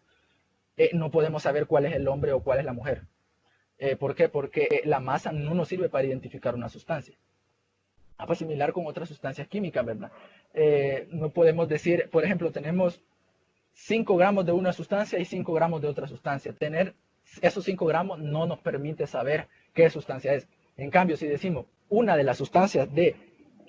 no podemos saber cuál es el hombre o cuál es la mujer. ¿Por qué? Porque la masa no nos sirve para identificar una sustancia. Pues similar con otras sustancias químicas, ¿verdad? No podemos decir, por ejemplo, tenemos 5 gramos de una sustancia y 5 gramos de otra sustancia. Tener esos 5 gramos no nos permite saber qué sustancia es. En cambio, si decimos una de las sustancias de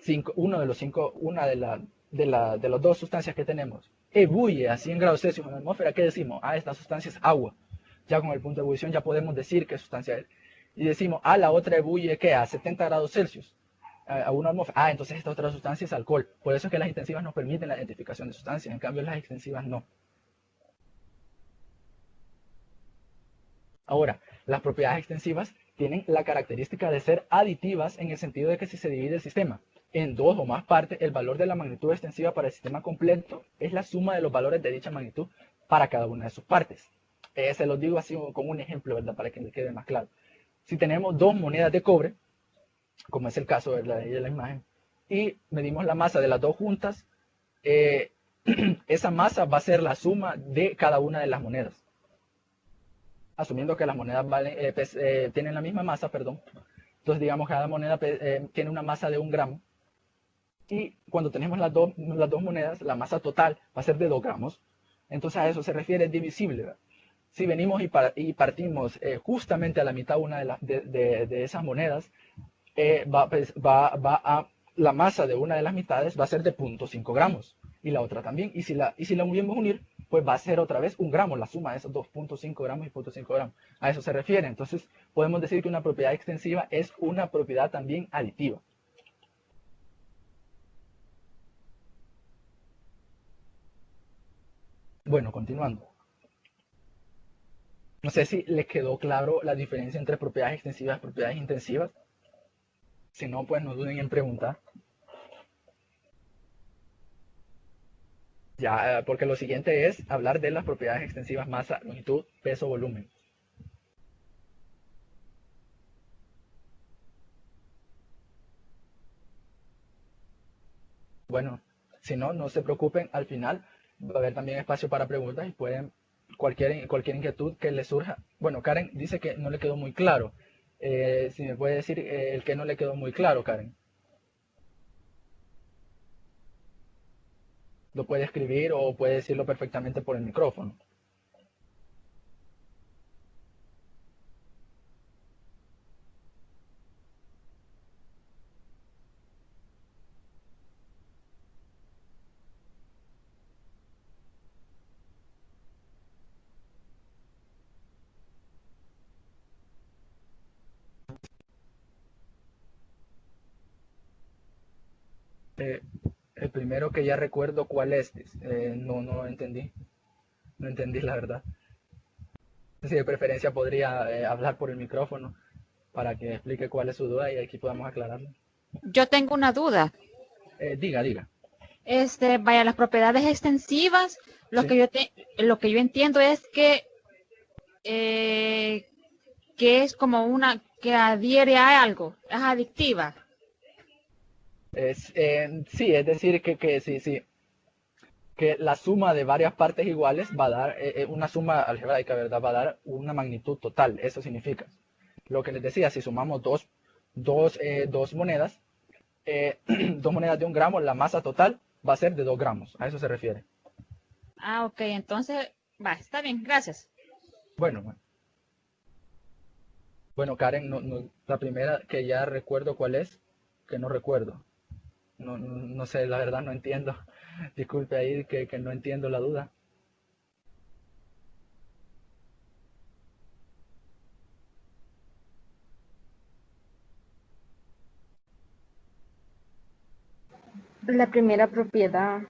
5, una de las dos sustancias que tenemos ebulle a 100 grados Celsius en la atmósfera, ¿qué decimos? Ah, esta sustancia es agua. Ya con el punto de ebullición ya podemos decir qué sustancia es. Y decimos, ah, la otra ebulle, ¿qué? A 70 grados Celsius. A una atmósfera. Ah, entonces esta otra sustancia es alcohol. Por eso es que las intensivas nos permiten la identificación de sustancias. En cambio, las extensivas no. Ahora, las propiedades extensivas tienen la característica de ser aditivas en el sentido de que si se divide el sistema en dos o más partes, el valor de la magnitud extensiva para el sistema completo es la suma de los valores de dicha magnitud para cada una de sus partes. Se los digo así como un ejemplo, ¿verdad? Para que les quede más claro. Si tenemos dos monedas de cobre, como es el caso de la imagen, y medimos la masa de las dos juntas, esa masa va a ser la suma de cada una de las monedas. Asumiendo que las monedas tienen la misma masa, perdón. Entonces, digamos, cada moneda tiene una masa de 1 gramo. Y cuando tenemos las dos monedas, la masa total va a ser de 2 gramos. Entonces, a eso se refiere divisible, ¿verdad? Si venimos y partimos justamente a la mitad una de esas monedas, la masa de una de las mitades va a ser de 0.5 gramos. Y la otra también. Y si la volvemos a unir, pues va a ser otra vez 1 gramo, la suma de esos 2.5 gramos y 0.5 gramos. A eso se refiere. Entonces, podemos decir que una propiedad extensiva es una propiedad también aditiva. Bueno, continuando. No sé si les quedó claro la diferencia entre propiedades extensivas y propiedades intensivas. Si no, pues no duden en preguntar. Ya, porque lo siguiente es hablar de las propiedades extensivas: masa, longitud, peso, volumen. Bueno, si no, no se preocupen, al final va a haber también espacio para preguntas y pueden, cualquier inquietud que les surja. Bueno, Karen dice que no le quedó muy claro. Si me puede decir el que no le quedó muy claro, Karen. Lo puede escribir o puede decirlo perfectamente por el micrófono. Eh, el primero que ya recuerdo cuál es, no entendí. No entendí la verdad. Si de preferencia podría hablar por el micrófono para que explique cuál es su duda y aquí podamos aclararlo. Yo tengo una duda. Diga. Vaya, las propiedades extensivas, lo Sí. que yo entiendo es que es como una que adhiere a algo, es adictiva. Sí, es decir sí, que la suma de varias partes iguales va a dar una suma algebraica, ¿verdad? Va a dar una magnitud total. Eso significa. Lo que les decía, si sumamos dos monedas, dos monedas de 1 gramo, la masa total va a ser de 2 gramos. A eso se refiere. Ah, ok, entonces, va, está bien, gracias. Bueno. Bueno, Karen, la primera que ya recuerdo cuál es, que no recuerdo. No sé, la verdad no entiendo. Disculpe ahí que no entiendo la duda. La primera propiedad.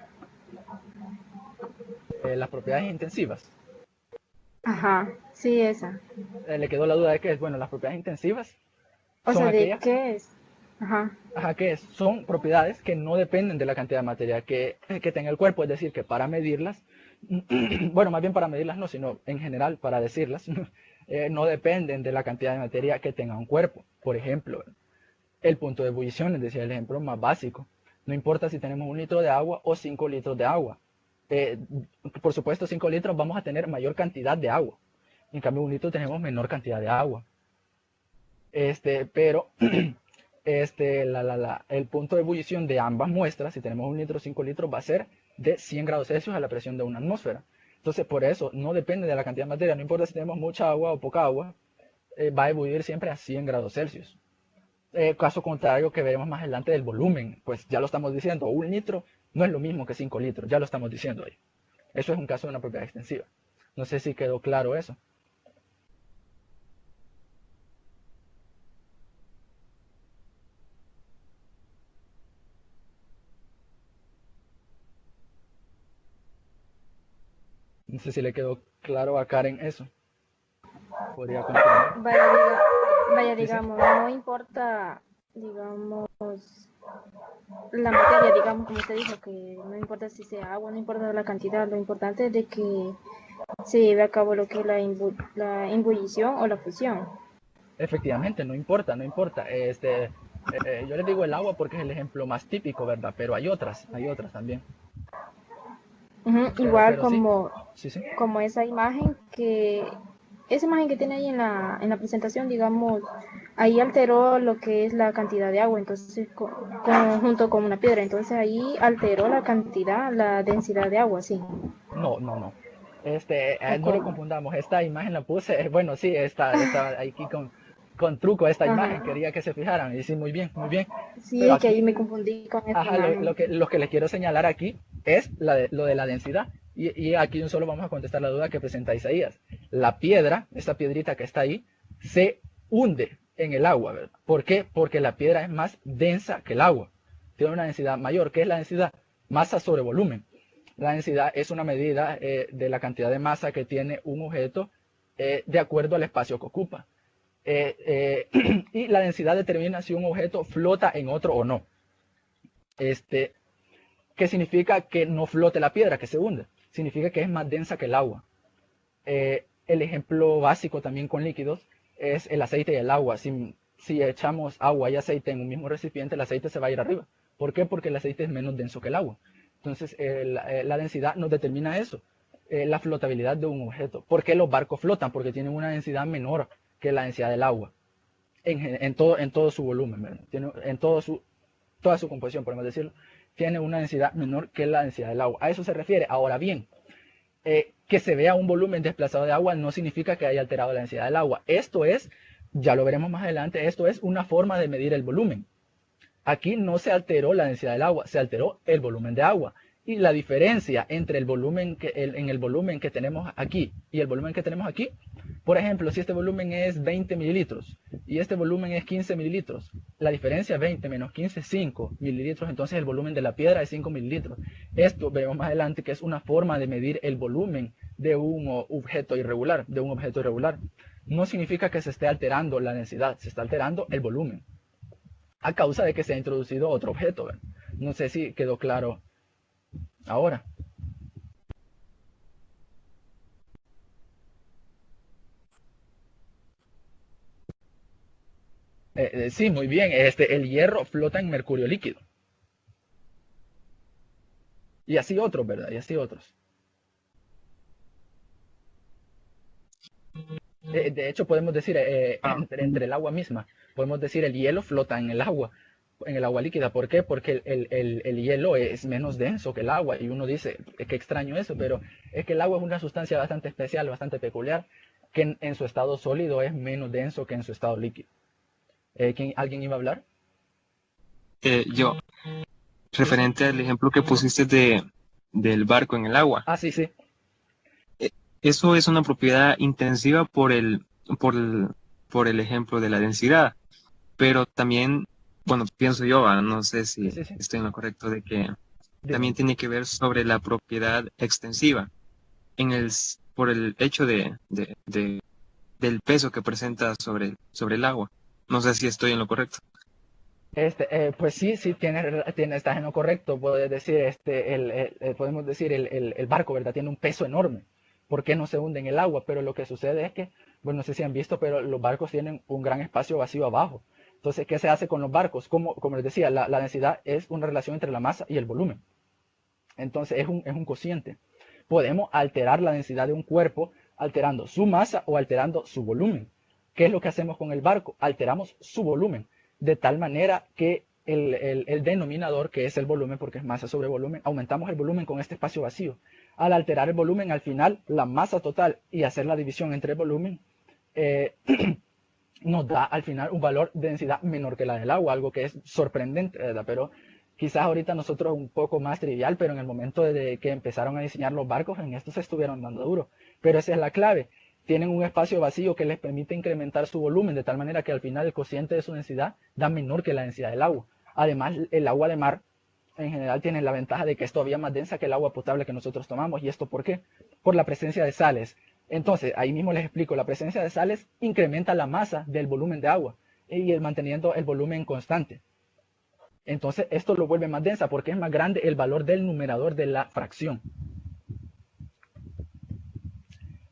Las propiedades intensivas. Ajá, sí, esa. Le quedó la duda de qué es. Bueno, las propiedades intensivas O son sea, ¿de aquellas, qué es? Ajá. ¿qué es? Son propiedades que no dependen de la cantidad de materia que tenga el cuerpo. Es decir, que para medirlas, bueno, más bien para medirlas no, sino en general para decirlas, no dependen de la cantidad de materia que tenga un cuerpo. Por ejemplo, el punto de ebullición, es decir, el ejemplo más básico. No importa si tenemos 1 litro de agua o 5 litros de agua. Por supuesto, 5 litros vamos a tener mayor cantidad de agua. En cambio, 1 litro tenemos menor cantidad de agua. Pero el punto de ebullición de ambas muestras, si tenemos 1 litro o 5 litros, va a ser de 100 grados Celsius a la presión de una atmósfera. Entonces, por eso, no depende de la cantidad de materia, no importa si tenemos mucha agua o poca agua, va a ebullir siempre a 100 grados Celsius. Caso contrario que veremos más adelante del volumen, pues ya lo estamos diciendo, 1 litro no es lo mismo que 5 litros, ya lo estamos diciendo ahí. Eso es un caso de una propiedad extensiva. No sé si quedó claro eso. No sé si le quedó claro a Karen eso. Podría continuar. Vaya, Sí, sí. digamos, no importa, digamos, la materia, digamos, como usted dijo, que no importa si sea agua, no importa la cantidad, lo importante es de que se lleve a cabo lo que es la ebullición o la fusión. Efectivamente, no importa, no importa. Yo les digo el agua porque es el ejemplo más típico, ¿verdad? Pero hay otras también. Igual Pero sí, sí, sí. como esa imagen que tiene ahí en la presentación, digamos, ahí alteró lo que es la cantidad de agua, entonces junto con una piedra, entonces ahí alteró la cantidad, la densidad de agua, sí. No, no, no. Ok. No lo confundamos. Esta imagen la puse, bueno, sí, estaba aquí con truco esta imagen. Ajá. Quería que se fijaran. Y sí, muy bien, muy bien. Sí, Pero es que ahí aquí, me confundí con esta ajá, imagen. lo que les quiero señalar aquí es lo de la densidad. Y aquí solo vamos a contestar la duda que presenta Isaías. La piedra, esta piedrita que está ahí, se hunde en el agua, ¿verdad? ¿Por qué? Porque la piedra es más densa que el agua. Tiene una densidad mayor. ¿Qué es la densidad? Masa sobre volumen. La densidad es una medida de la cantidad de masa que tiene un objeto de acuerdo al espacio que ocupa. Y la densidad determina si un objeto flota en otro o no. ¿Qué significa que no flote la piedra, que se hunde? Significa que es más densa que el agua. El ejemplo básico también con líquidos es el aceite y el agua. Si echamos agua y aceite en un mismo recipiente, el aceite se va a ir arriba. ¿Por qué? Porque el aceite es menos denso que el agua. Entonces, la densidad nos determina eso, la flotabilidad de un objeto. ¿Por qué los barcos flotan? Porque tienen una densidad menor que la densidad del agua en todo su volumen, ¿verdad? En toda su composición, podemos decirlo, tiene una densidad menor que la densidad del agua. A eso se refiere. Ahora bien, que se vea un volumen desplazado de agua no significa que haya alterado la densidad del agua. Esto es, ya lo veremos más adelante, esto es una forma de medir el volumen. Aquí no se alteró la densidad del agua, se alteró el volumen de agua. Y la diferencia entre el volumen en el volumen que tenemos aquí y el volumen que tenemos aquí, por ejemplo, si este volumen es 20 mililitros y este volumen es 15 mililitros, la diferencia es 20 menos 15 es 5 mililitros, entonces el volumen de la piedra es 5 mililitros. Esto veremos más adelante que es una forma de medir el volumen de un objeto irregular, No significa que se esté alterando la densidad, se está alterando el volumen a causa de que se ha introducido otro objeto, ¿verdad? No sé si quedó claro ahora. Sí, muy bien. El hierro flota en mercurio líquido. Y así otros, ¿verdad? Y así otros. De hecho, podemos decir, Ah, entre el agua misma, podemos decir el hielo flota en el agua líquida. ¿Por qué? Porque el hielo es menos denso que el agua. Y uno dice, qué extraño eso, pero es que el agua es una sustancia bastante especial, bastante peculiar, que en su estado sólido es menos denso que en su estado líquido. ¿Alguien iba a hablar? yo, Sí, sí. referente al ejemplo que pusiste del barco en el agua, Ah, sí, sí. eso es una propiedad intensiva por el, por el ejemplo de la densidad, pero también, bueno, pienso yo, no sé Sí, si sí, sí. estoy en lo correcto, de que Dime. también tiene que ver sobre la propiedad extensiva, por el hecho del peso que presenta sobre el agua. No sé si estoy en lo correcto. Pues sí, sí, estás en lo correcto. Puedes decir, podemos decir el barco, ¿verdad? Tiene un peso enorme. ¿Por qué no se hunde en el agua? Pero lo que sucede es que, bueno, no sé si han visto, pero los barcos tienen un gran espacio vacío abajo. Entonces, ¿qué se hace con los barcos? Como les decía, la densidad es una relación entre la masa y el volumen. Entonces, es un cociente. Podemos alterar la densidad de un cuerpo alterando su masa o alterando su volumen. ¿Qué es lo que hacemos con el barco? Alteramos su volumen de tal manera que el denominador, que es el volumen, porque es masa sobre volumen, aumentamos el volumen con este espacio vacío. Al alterar el volumen, al final, la masa total y hacer la división entre el volumen, nos da al final un valor de densidad menor que la del agua, algo que es sorprendente, ¿verdad? Pero quizás ahorita nosotros un poco más trivial, pero en el momento de que empezaron a diseñar los barcos, en esto se estuvieron dando duro. Pero esa es la clave. Tienen un espacio vacío que les permite incrementar su volumen, de tal manera que al final el cociente de su densidad da menor que la densidad del agua. Además, el agua de mar en general tiene la ventaja de que es todavía más densa que el agua potable que nosotros tomamos. ¿Y esto por qué? Por la presencia de sales. Entonces, ahí mismo les explico, la presencia de sales incrementa la masa del volumen de agua y manteniendo el volumen constante. Entonces, esto lo vuelve más densa porque es más grande el valor del numerador de la fracción.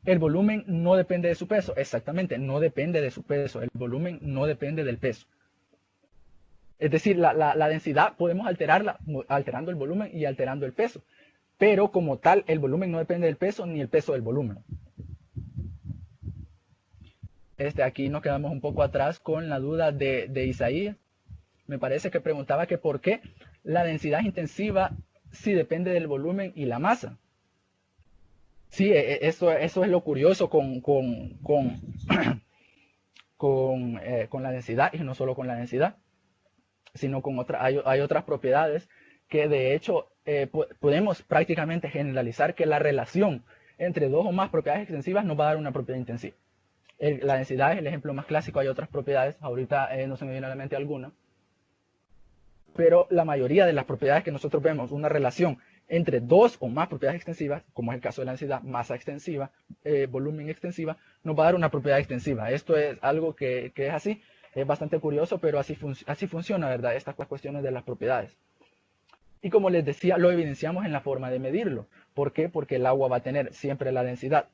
El volumen no depende de su peso. Exactamente, no depende de su peso. El volumen no depende del peso. Es decir, la densidad podemos alterarla alterando el volumen y alterando el peso. Pero como tal, el volumen no depende del peso ni el peso del volumen. Aquí nos quedamos un poco atrás con la duda de Isaías. Me parece que preguntaba que por qué la densidad es intensiva si depende del volumen y la masa. Sí, eso es lo curioso con la densidad, y no solo con la densidad, sino con hay otras propiedades que de hecho podemos prácticamente generalizar que la relación entre dos o más propiedades extensivas nos va a dar una propiedad intensiva. La densidad es el ejemplo más clásico, hay otras propiedades, ahorita no se me viene a la mente alguna, pero la mayoría de las propiedades que nosotros vemos, una relación entre dos o más propiedades extensivas, como es el caso de la densidad, masa extensiva, volumen extensiva, nos va a dar una propiedad extensiva. Esto es algo que es así, es bastante curioso, pero así funciona, ¿verdad? Estas cuestiones de las propiedades. Y como les decía, lo evidenciamos en la forma de medirlo. ¿Por qué? Porque el agua va a tener siempre la densidad,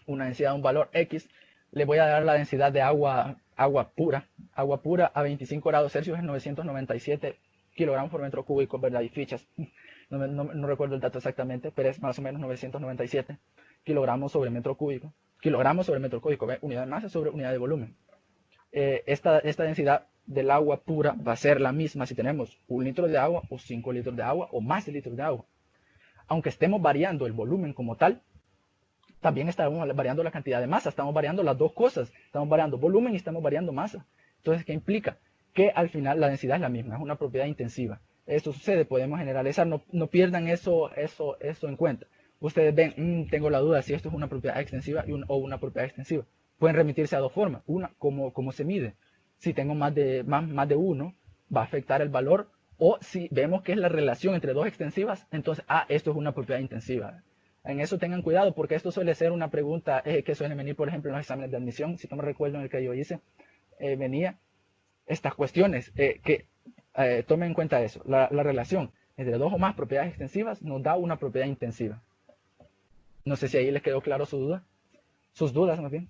una densidad de un valor X. Le voy a dar la densidad de agua pura a 25 grados Celsius es 997 kilogramos por metro cúbico, ¿verdad? Y fichas, no recuerdo el dato exactamente, pero es más o menos 997 kilogramos sobre metro cúbico. Kilogramos sobre metro cúbico, ¿ve? Unidad de masa sobre unidad de volumen. Esta densidad del agua pura va a ser la misma si tenemos 1 litro de agua o 5 litros de agua o más de litros de agua. Aunque estemos variando el volumen como tal, también estamos variando la cantidad de masa, estamos variando las dos cosas, estamos variando volumen y estamos variando masa. Entonces, ¿qué implica? Que al final la densidad es la misma, es una propiedad intensiva. Esto sucede, podemos generalizar, no pierdan eso en cuenta. Ustedes ven, tengo la duda si esto es una propiedad extensiva o una propiedad extensiva. Pueden remitirse a dos formas. Una, cómo se mide. Si tengo más de uno, va a afectar el valor. O si vemos que es la relación entre dos extensivas, entonces, esto es una propiedad intensiva. En eso tengan cuidado, porque esto suele ser una pregunta que suele venir, por ejemplo, en los exámenes de admisión. Si no me recuerdo en el que yo hice, venía estas cuestiones. Tomen en cuenta eso. La relación entre dos o más propiedades extensivas nos da una propiedad intensiva. No sé si ahí les quedó claro su duda. Sus dudas, más bien.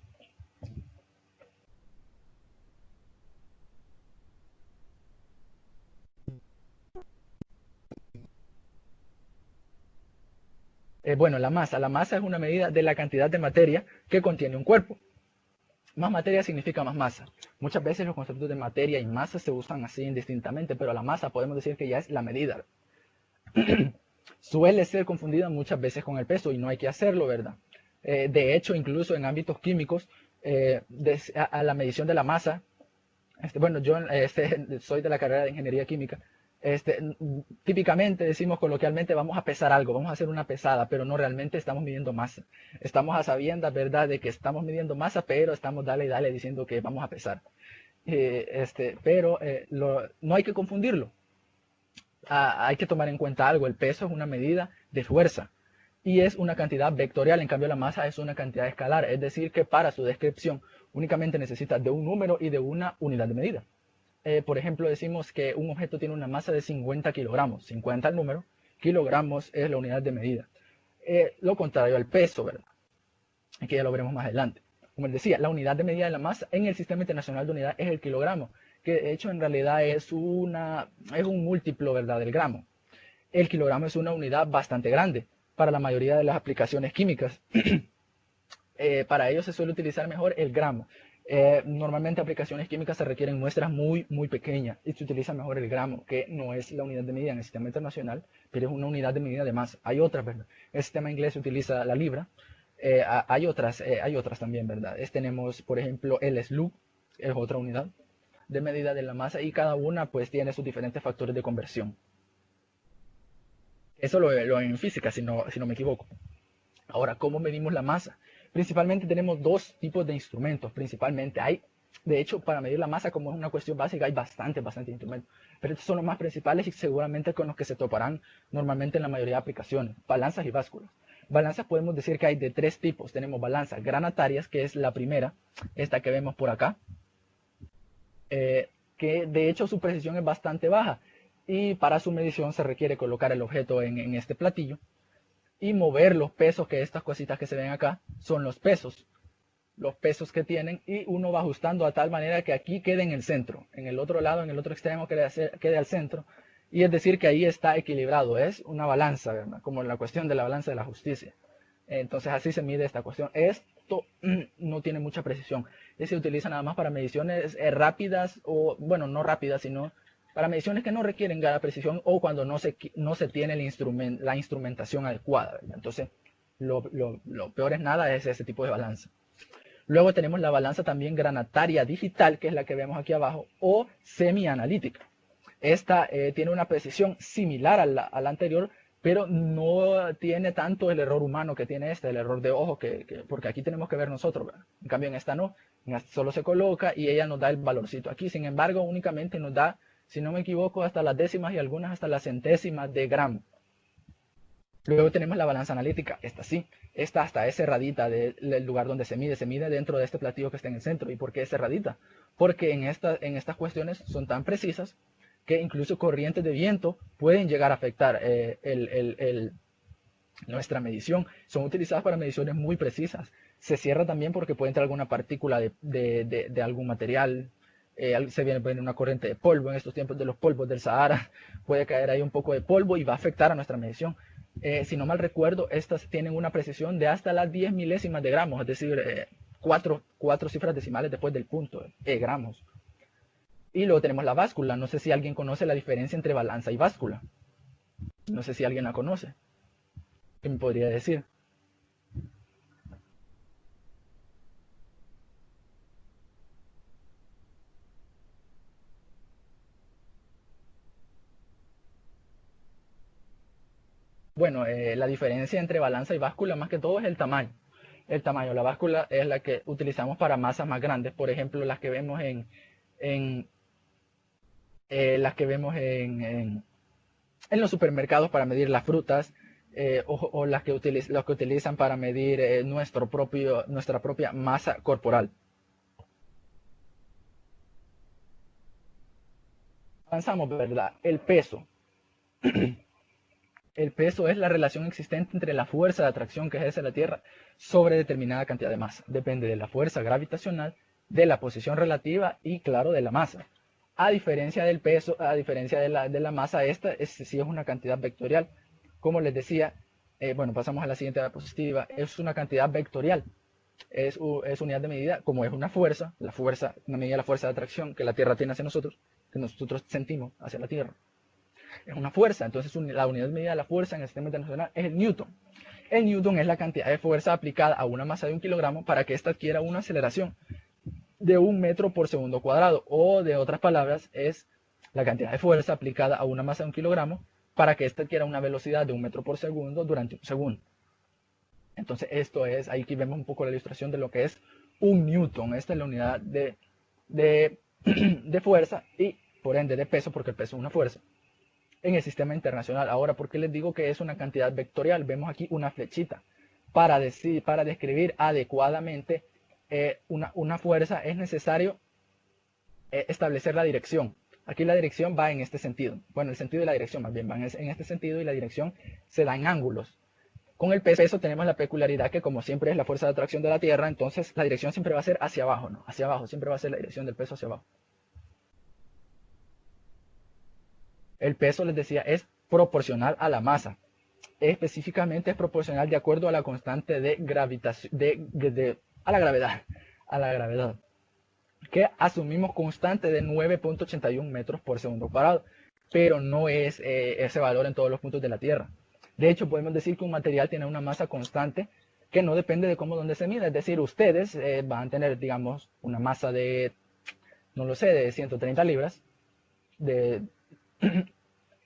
Bueno, la masa. La masa es una medida de la cantidad de materia que contiene un cuerpo. Más materia significa más masa. Muchas veces los conceptos de materia y masa se usan así indistintamente, pero la masa podemos decir que ya es la medida. Suele ser confundida muchas veces con el peso y no hay que hacerlo, ¿verdad? De hecho, incluso en ámbitos químicos, a la medición de la masa, bueno, yo soy de la carrera de ingeniería química. Típicamente decimos coloquialmente vamos a pesar algo, vamos a hacer una pesada, pero no realmente estamos midiendo masa. Estamos a sabiendas, ¿verdad?, de que estamos midiendo masa, pero estamos dale y dale diciendo que vamos a pesar. Pero no hay que confundirlo. Hay que tomar en cuenta algo, el peso es una medida de fuerza y es una cantidad vectorial, en cambio la masa es una cantidad escalar, es decir que para su descripción únicamente necesita de un número y de una unidad de medida. Por ejemplo, decimos que un objeto tiene una masa de 50 kilogramos. 50 el número, kilogramos es la unidad de medida. Lo contrario al peso, ¿verdad? Que ya lo veremos más adelante. Como les decía, la unidad de medida de la masa en el Sistema Internacional de Unidad es el kilogramo, que de hecho en realidad es un múltiplo, ¿verdad?, del gramo. El kilogramo es una unidad bastante grande para la mayoría de las aplicaciones químicas. Para ello se suele utilizar mejor el gramo. Normalmente aplicaciones químicas se requieren muestras muy pequeñas y se utiliza mejor el gramo, que no es la unidad de medida en el sistema internacional, pero es una unidad de medida de masa. Hay otras, ¿verdad? El sistema inglés utiliza la libra. Hay otras también, ¿verdad? Tenemos, por ejemplo, el SLUG, es otra unidad de medida de la masa, y cada una pues tiene sus diferentes factores de conversión. Eso lo en física, si no me equivoco. Ahora, ¿cómo medimos la masa? Principalmente tenemos dos tipos de instrumentos. Principalmente de hecho, para medir la masa, como es una cuestión básica, hay bastante instrumentos. Pero estos son los más principales y seguramente con los que se toparán normalmente en la mayoría de aplicaciones. Balanzas y básculas. Balanzas podemos decir que hay de tres tipos. Tenemos balanzas granatarias, que es la primera, esta que vemos por acá, que de hecho su precisión es bastante baja. Y para su medición se requiere colocar el objeto en este platillo y mover los pesos, que estas cositas que se ven acá son los pesos que tienen, y uno va ajustando a tal manera que aquí quede en el centro, en el otro lado, en el otro extremo quede al centro, y es decir que ahí está equilibrado. Es una balanza, ¿verdad? Como la cuestión de la balanza de la justicia. Entonces así se mide esta cuestión. Esto no tiene mucha precisión, se utiliza nada más para mediciones rápidas, o bueno, no rápidas, sino para mediciones que no requieren gran precisión, o cuando no se tiene la instrumentación adecuada, ¿verdad? Entonces, lo peor es nada, es ese tipo de balanza. Luego tenemos la balanza también granataria digital, que es la que vemos aquí abajo, o semi-analítica. Esta tiene una precisión similar a la anterior, pero no tiene tanto el error humano que tiene el error de ojo, porque aquí tenemos que ver nosotros, ¿verdad? En cambio en esta no, en esta solo se coloca y ella nos da el valorcito. Aquí, sin embargo, únicamente nos da, si no me equivoco, hasta las décimas y algunas hasta las centésimas de gramo. Luego tenemos la balanza analítica, esta sí, esta hasta es cerradita del lugar donde se mide dentro de este platillo que está en el centro. ¿Y por qué es cerradita? Porque en estas cuestiones son tan precisas que incluso corrientes de viento pueden llegar a afectar nuestra medición. Son utilizadas para mediciones muy precisas. Se cierra también porque puede entrar alguna partícula de algún material. Se viene una corriente de polvo en estos tiempos de los polvos del Sahara. Puede caer ahí un poco de polvo y va a afectar a nuestra medición. Si no mal recuerdo, estas tienen una precisión de hasta las 10 milésimas de gramos, es decir, cuatro cifras decimales después del punto, gramos. Y luego tenemos la báscula. No sé si alguien conoce la diferencia entre balanza y báscula. No sé si alguien la conoce. ¿Qué me podría decir? Bueno, la diferencia entre balanza y báscula más que todo es el tamaño. La báscula es la que utilizamos para masas más grandes, por ejemplo, las que vemos en los supermercados para medir las frutas, o las que utilizan para medir nuestra propia masa corporal. Avanzamos, ¿verdad? El peso. El peso es la relación existente entre la fuerza de atracción que ejerce la Tierra sobre determinada cantidad de masa. Depende de la fuerza gravitacional, de la posición relativa y, claro, de la masa. A diferencia del peso, a diferencia de la masa, esta sí es una cantidad vectorial. Como les decía, bueno, pasamos a la siguiente diapositiva, es una cantidad vectorial. Es unidad de medida, como es una fuerza, una medida de la fuerza de atracción que la Tierra tiene hacia nosotros, que nosotros sentimos hacia la Tierra. Es una fuerza, entonces la unidad de medida de la fuerza en el sistema internacional es el newton. El newton es la cantidad de fuerza aplicada a una masa de 1 kilogramo para que ésta adquiera una aceleración de 1 metro por segundo cuadrado, o de otras palabras, es la cantidad de fuerza aplicada a una masa de 1 kilogramo para que ésta adquiera una velocidad de 1 metro por segundo durante 1 segundo. Entonces esto es, ahí aquí vemos un poco la ilustración de lo que es un newton. Esta es la unidad de fuerza y por ende de peso, porque el peso es una fuerza en el sistema internacional. Ahora, ¿por qué les digo que es una cantidad vectorial? Vemos aquí una flechita. Para describir adecuadamente una fuerza es necesario establecer la dirección. Aquí la dirección va en este sentido. Bueno, el sentido de la dirección más bien va en este sentido, y la dirección se da en ángulos. Con el peso tenemos la peculiaridad que, como siempre es la fuerza de atracción de la Tierra, entonces la dirección siempre va a ser hacia abajo, ¿no? Hacia abajo, siempre va a ser la dirección del peso hacia abajo. El peso, les decía, es proporcional a la masa. Específicamente es proporcional de acuerdo a la constante de gravitación, a la gravedad. que asumimos constante de 9.81 metros por segundo cuadrado, pero no es ese valor en todos los puntos de la Tierra. De hecho, podemos decir que un material tiene una masa constante que no depende de cómo donde se mida. Es decir, ustedes van a tener, digamos, una masa de, no lo sé, de 130 libras,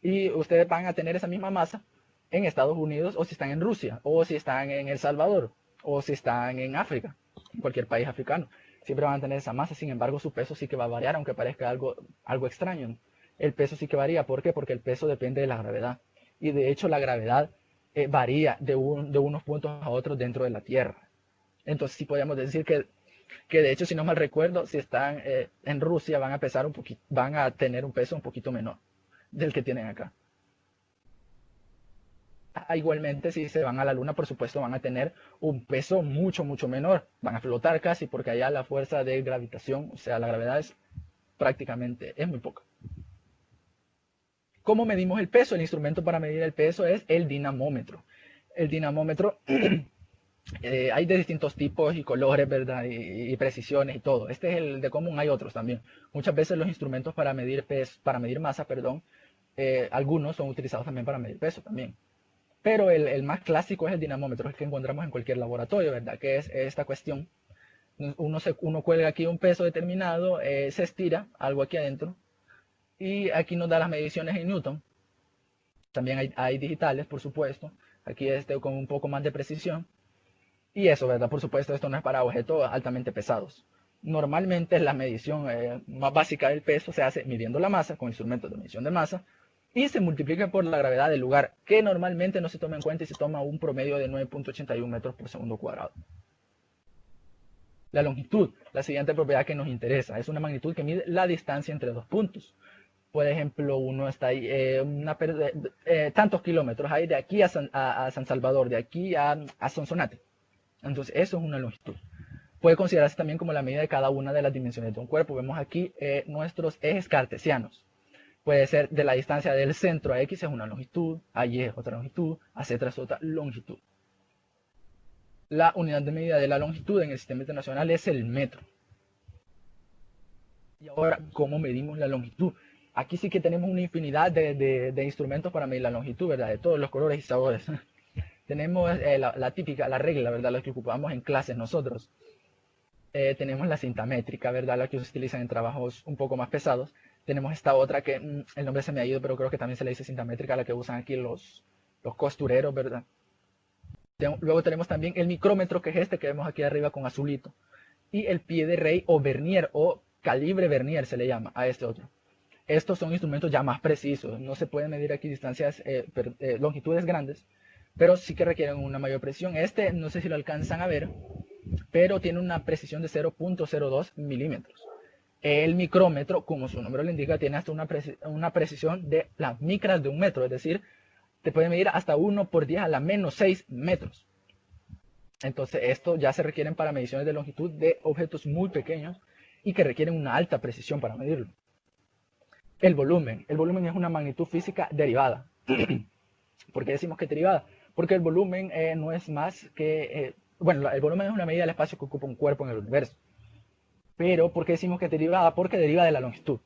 y ustedes van a tener esa misma masa en Estados Unidos, o si están en Rusia, o si están en El Salvador, o si están en África, en cualquier país africano. Siempre van a tener esa masa, sin embargo su peso sí que va a variar, aunque parezca algo extraño, ¿no? El peso sí que varía. ¿Por qué? Porque el peso depende de la gravedad. Y de hecho la gravedad varía de unos puntos a otros dentro de la Tierra. Entonces sí podemos decir que de hecho, si no mal recuerdo, si están en Rusia van a pesar un poquito, van a tener un peso un poquito menor del que tienen acá. Igualmente, si se van a la Luna, por supuesto, van a tener un peso mucho, mucho menor. Van a flotar casi, porque allá la fuerza de gravitación, o sea, la gravedad es muy poca. ¿Cómo medimos el peso? El instrumento para medir el peso es el dinamómetro. El dinamómetro hay de distintos tipos y colores, ¿verdad? Y precisiones y todo. Este es el de común, hay otros también. Muchas veces los instrumentos para medir masa, algunos son utilizados también para medir peso también. Pero el más clásico es el dinamómetro, el que encontramos en cualquier laboratorio, ¿verdad? Que es esta cuestión. Uno cuelga aquí un peso determinado, se estira algo aquí adentro, y aquí nos da las mediciones en Newton. También hay digitales, por supuesto. Aquí con un poco más de precisión. Y eso, ¿verdad? Por supuesto, esto no es para objetos altamente pesados. Normalmente la medición más básica del peso se hace midiendo la masa con instrumentos de medición de masa y se multiplica por la gravedad del lugar, que normalmente no se toma en cuenta y se toma un promedio de 9.81 metros por segundo cuadrado. La longitud, la siguiente propiedad que nos interesa, es una magnitud que mide la distancia entre dos puntos. Por ejemplo, uno está ahí, tantos kilómetros hay de aquí a San Salvador, de aquí a Sonsonate. Entonces, eso es una longitud. Puede considerarse también como la medida de cada una de las dimensiones de un cuerpo. Vemos aquí nuestros ejes cartesianos. Puede ser de la distancia del centro a X es una longitud, a Y es otra longitud, a Z es otra longitud. La unidad de medida de la longitud en el sistema internacional es el metro. Y ahora, ¿cómo medimos la longitud? Aquí sí que tenemos una infinidad de instrumentos para medir la longitud, ¿verdad? De todos los colores y sabores. Tenemos la típica, la regla, ¿verdad? La que ocupamos en clases nosotros. Tenemos la cinta métrica, ¿verdad? La que se utiliza en trabajos un poco más pesados. Tenemos esta otra que el nombre se me ha ido, pero creo que también se le dice cinta métrica, la que usan aquí los costureros, ¿verdad? Luego tenemos también el micrómetro, que es este que vemos aquí arriba con azulito. Y el pie de rey o vernier, o calibre vernier se le llama a este otro. Estos son instrumentos ya más precisos. No se pueden medir aquí distancias, longitudes grandes, pero sí que requieren una mayor precisión. Este, no sé si lo alcanzan a ver, pero tiene una precisión de 0.02 milímetros. El micrómetro, como su nombre lo indica, tiene hasta una precisión de las micras de un metro, es decir, te puede medir hasta 1 por 10 a la menos 6 metros. Entonces, esto ya se requieren para mediciones de longitud de objetos muy pequeños y que requieren una alta precisión para medirlo. El volumen es una magnitud física derivada. ¿Por qué decimos que es derivada? Porque el volumen no es más que... el volumen es una medida del espacio que ocupa un cuerpo en el universo. Pero, ¿por qué decimos que es derivada? Porque deriva de la longitud.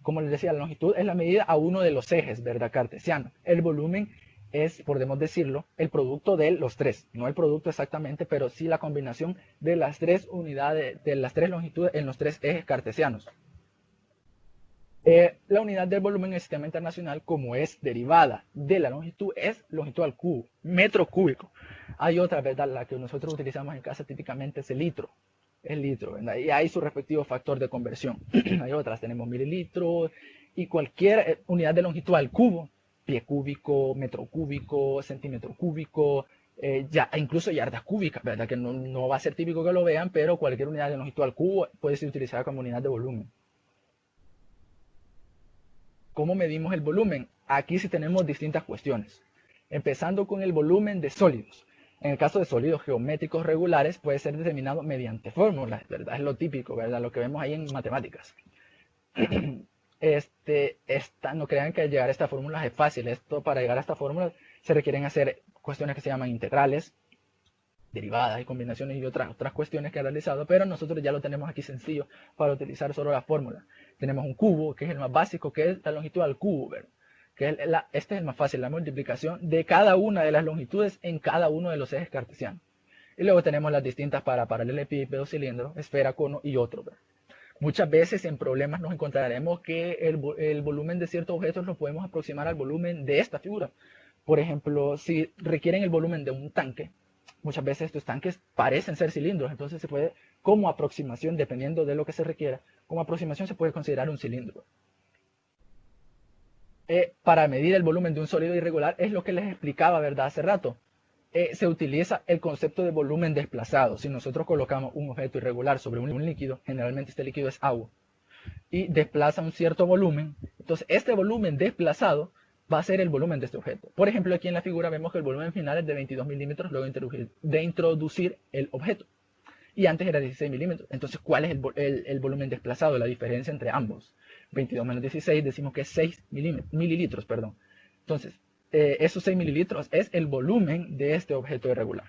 Como les decía, la longitud es la medida a uno de los ejes, ¿verdad? Cartesiano. El volumen es, podemos decirlo, el producto de los tres. No el producto exactamente, pero sí la combinación de las tres unidades, de las tres longitudes en los tres ejes cartesianos. La unidad del volumen en el sistema internacional, como es derivada de la longitud, es longitud al cubo, metro cúbico. Hay otra, ¿verdad? La que nosotros utilizamos en casa típicamente es el litro. El litro, ¿verdad? Y hay su respectivo factor de conversión. Hay otras, tenemos mililitros y cualquier unidad de longitud al cubo, pie cúbico, metro cúbico, centímetro cúbico, incluso yardas cúbicas, ¿verdad? Que no va a ser típico que lo vean, pero cualquier unidad de longitud al cubo puede ser utilizada como unidad de volumen. ¿Cómo medimos el volumen? Aquí sí tenemos distintas cuestiones. Empezando con el volumen de sólidos. En el caso de sólidos geométricos regulares puede ser determinado mediante fórmulas, ¿verdad? Es lo típico, ¿verdad? Lo que vemos ahí en matemáticas. No crean que llegar a esta fórmula es fácil. Para llegar a esta fórmula se requieren hacer cuestiones que se llaman integrales. derivadas y combinaciones y otras cuestiones que ha realizado, pero nosotros ya lo tenemos aquí sencillo para utilizar solo la fórmula. Tenemos un cubo, que es el más básico, que es la longitud al cubo, ¿verdad? Este es el más fácil, la multiplicación de cada una de las longitudes en cada uno de los ejes cartesianos. Y luego tenemos las distintas para paralelepípedo, cilindro, esfera, cono y otro, ¿verdad? Muchas veces en problemas nos encontraremos que el volumen de ciertos objetos lo podemos aproximar al volumen de esta figura. Por ejemplo, si requieren el volumen de un tanque, muchas veces estos tanques parecen ser cilindros, entonces se puede, como aproximación, dependiendo de lo que se requiera, como aproximación se puede considerar un cilindro. Para medir el volumen de un sólido irregular es lo que les explicaba, ¿verdad? Hace rato. Se utiliza el concepto de volumen desplazado. Si nosotros colocamos un objeto irregular sobre un líquido, generalmente este líquido es agua, y desplaza un cierto volumen, entonces este volumen desplazado va a ser el volumen de este objeto. Por ejemplo, aquí en la figura vemos que el volumen final es de 22 milímetros luego de introducir el objeto. Y antes era 16 milímetros. Entonces, ¿cuál es el volumen desplazado? La diferencia entre ambos. 22 menos 16 decimos que es 6 mililitros. Perdón. Entonces, esos 6 mililitros es el volumen de este objeto irregular.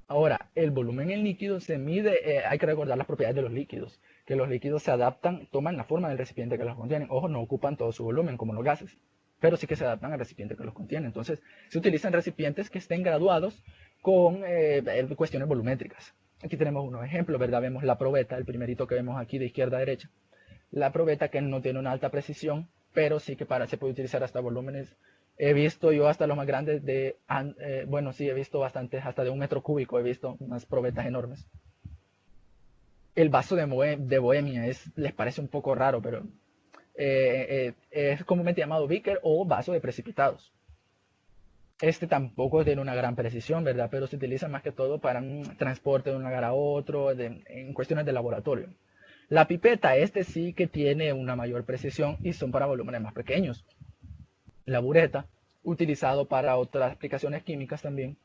Ahora, el volumen en líquido se mide, hay que recordar las propiedades de los líquidos, que los líquidos se adaptan, toman la forma del recipiente que los contienen. Ojo, no ocupan todo su volumen como los gases, pero sí que se adaptan al recipiente que los contiene. Entonces, se utilizan recipientes que estén graduados con cuestiones volumétricas. Aquí tenemos unos ejemplos, ¿verdad? Vemos la probeta, el primerito que vemos aquí de izquierda a derecha. La probeta que no tiene una alta precisión, pero sí que se puede utilizar hasta volúmenes. He visto yo hasta los más grandes bueno, sí, he visto bastantes, hasta de 1 metro cúbico, he visto unas probetas enormes. El vaso de Bohemia les parece un poco raro, pero es comúnmente llamado beaker o vaso de precipitados. Este tampoco tiene una gran precisión, ¿verdad? Pero se utiliza más que todo para un transporte de un lugar a otro, en cuestiones de laboratorio. La pipeta, sí que tiene una mayor precisión y son para volúmenes más pequeños. La bureta, utilizado para otras aplicaciones químicas también.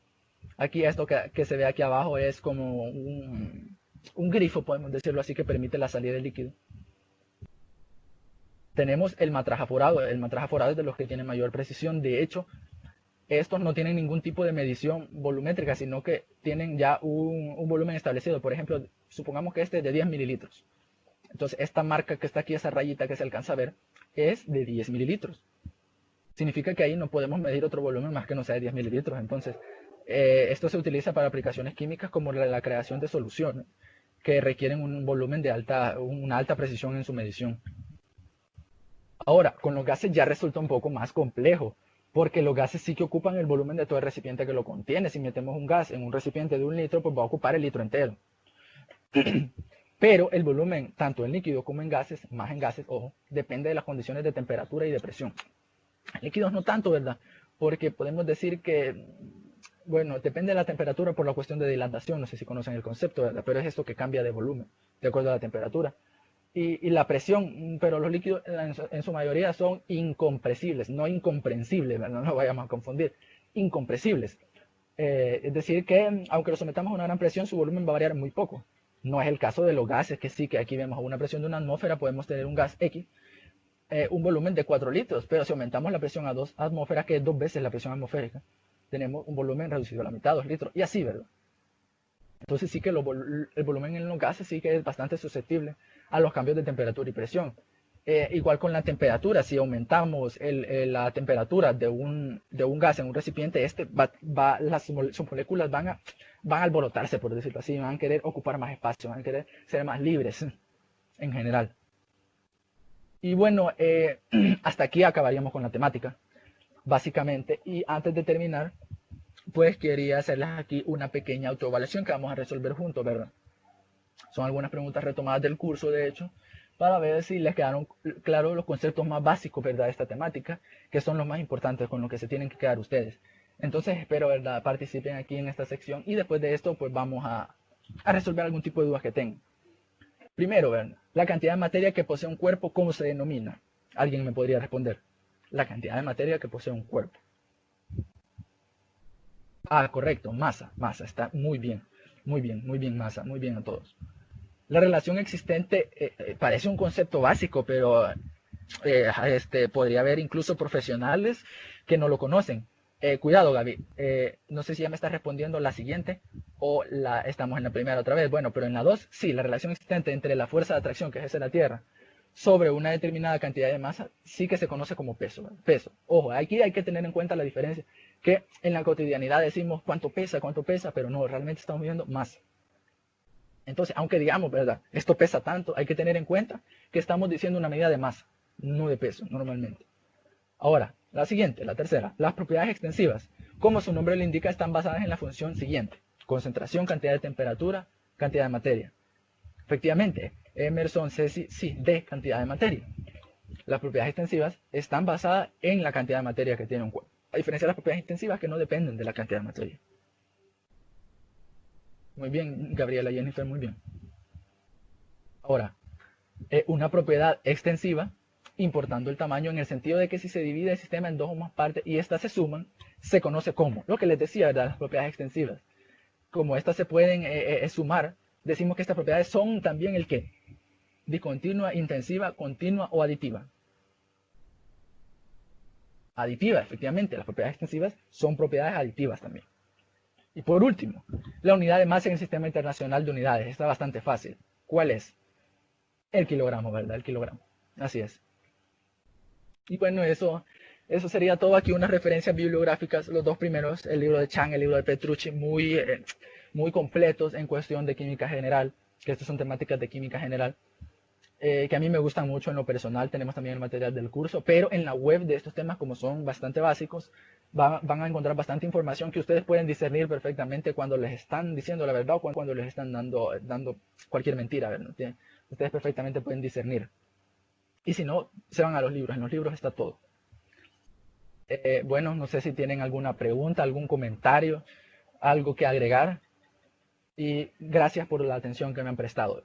Aquí esto que se ve aquí abajo es como un grifo, podemos decirlo así, que permite la salida del líquido. Tenemos el matraja-forado. El matraja-forado es de los que tiene mayor precisión. De hecho, estos no tienen ningún tipo de medición volumétrica, sino que tienen ya un volumen establecido. Por ejemplo, supongamos que este es de 10 mililitros. Entonces, esta marca que está aquí, esa rayita que se alcanza a ver, es de 10 mililitros. Significa que ahí no podemos medir otro volumen más que no sea de 10 mililitros. Entonces, esto se utiliza para aplicaciones químicas como la creación de soluciones que requieren un volumen de una alta precisión en su medición. Ahora, con los gases ya resulta un poco más complejo, porque los gases sí que ocupan el volumen de todo el recipiente que lo contiene. Si metemos un gas en un recipiente de 1 litro, pues va a ocupar el litro entero. Pero el volumen, tanto en líquido como en gases, más en gases, ojo, depende de las condiciones de temperatura y de presión. En líquidos no tanto, ¿verdad? Porque podemos decir que, bueno, depende de la temperatura por la cuestión de dilatación, no sé si conocen el concepto, ¿verdad? Pero es esto que cambia de volumen, de acuerdo a la temperatura. Y la presión, pero los líquidos en su mayoría son incompresibles, no incomprensibles, ¿verdad? No lo vayamos a confundir, incompresibles. Es decir que, aunque lo sometamos a una gran presión, su volumen va a variar muy poco. No es el caso de los gases, que sí, que aquí vemos a una presión de una atmósfera, podemos tener un gas X, un volumen de 4 litros, pero si aumentamos la presión a 2 atmósferas, que es 2 veces la presión atmosférica, tenemos un volumen reducido a la mitad, 2 litros, y así, ¿verdad? Entonces sí que el volumen en los gases sí que es bastante susceptible a los cambios de temperatura y presión. Igual con la temperatura, si aumentamos la temperatura de un gas en un recipiente, sus moléculas van a alborotarse, por decirlo así, van a querer ocupar más espacio, van a querer ser más libres en general. Y bueno, hasta aquí acabaríamos con la temática, básicamente. Y antes de terminar, pues quería hacerles aquí una pequeña autoevaluación que vamos a resolver juntos, ¿verdad? Son algunas preguntas retomadas del curso, de hecho, para ver si les quedaron claros los conceptos más básicos, ¿verdad?, de esta temática, que son los más importantes con los que se tienen que quedar ustedes. Entonces espero, ¿verdad?, participen aquí en esta sección y después de esto, pues vamos a resolver algún tipo de dudas que tengan. Primero, ¿verdad?, la cantidad de materia que posee un cuerpo, ¿cómo se denomina? ¿Alguien me podría responder? La cantidad de materia que posee un cuerpo. Ah, correcto, masa, está muy bien, masa, muy bien a todos. La relación existente parece un concepto básico, pero podría haber incluso profesionales que no lo conocen. Cuidado, Gaby. No sé si ya me estás respondiendo la siguiente o estamos en la primera otra vez. Bueno, pero en la 2, sí, la relación existente entre la fuerza de atracción que ejerce la Tierra sobre una determinada cantidad de masa sí que se conoce como peso, ¿verdad? Peso. Ojo, aquí hay que tener en cuenta la diferencia, que en la cotidianidad decimos cuánto pesa, pero no, realmente estamos viendo masa. Entonces, aunque digamos, ¿verdad? Esto pesa tanto, hay que tener en cuenta que estamos diciendo una medida de masa, no de peso, normalmente. Ahora, la siguiente, la tercera, las propiedades extensivas, como su nombre lo indica, están basadas en la función siguiente: concentración, cantidad de temperatura, cantidad de materia. Efectivamente, Emerson, Ceci, sí, de cantidad de materia. Las propiedades extensivas están basadas en la cantidad de materia que tiene un cuerpo, a diferencia de las propiedades intensivas que no dependen de la cantidad de materia. Muy bien, Gabriela, Jennifer, muy bien. Ahora, una propiedad extensiva, importando el tamaño en el sentido de que si se divide el sistema en dos o más partes y estas se suman, se conoce como, lo que les decía, ¿verdad? Las propiedades extensivas. Como estas se pueden sumar, decimos que estas propiedades son también el qué: discontinua, intensiva, continua o aditiva. Aditiva, efectivamente, las propiedades extensivas son propiedades aditivas también. Y por último, la unidad de masa en el Sistema Internacional de Unidades. Está bastante fácil. ¿Cuál es? El kilogramo, ¿verdad? El kilogramo. Así es. Y bueno, eso sería todo. Aquí unas referencias bibliográficas, los dos primeros, el libro de Chang, el libro de Petrucci, muy completos en cuestión de química general, que estas son temáticas de química general, que a mí me gustan mucho en lo personal. Tenemos también el material del curso, pero en la web de estos temas, como son bastante básicos, van a encontrar bastante información que ustedes pueden discernir perfectamente cuando les están diciendo la verdad o cuando les están dando cualquier mentira, ¿verdad? Ustedes perfectamente pueden discernir. Y si no, se van a los libros. En los libros está todo. Bueno, no sé si tienen alguna pregunta, algún comentario, algo que agregar. Y gracias por la atención que me han prestado.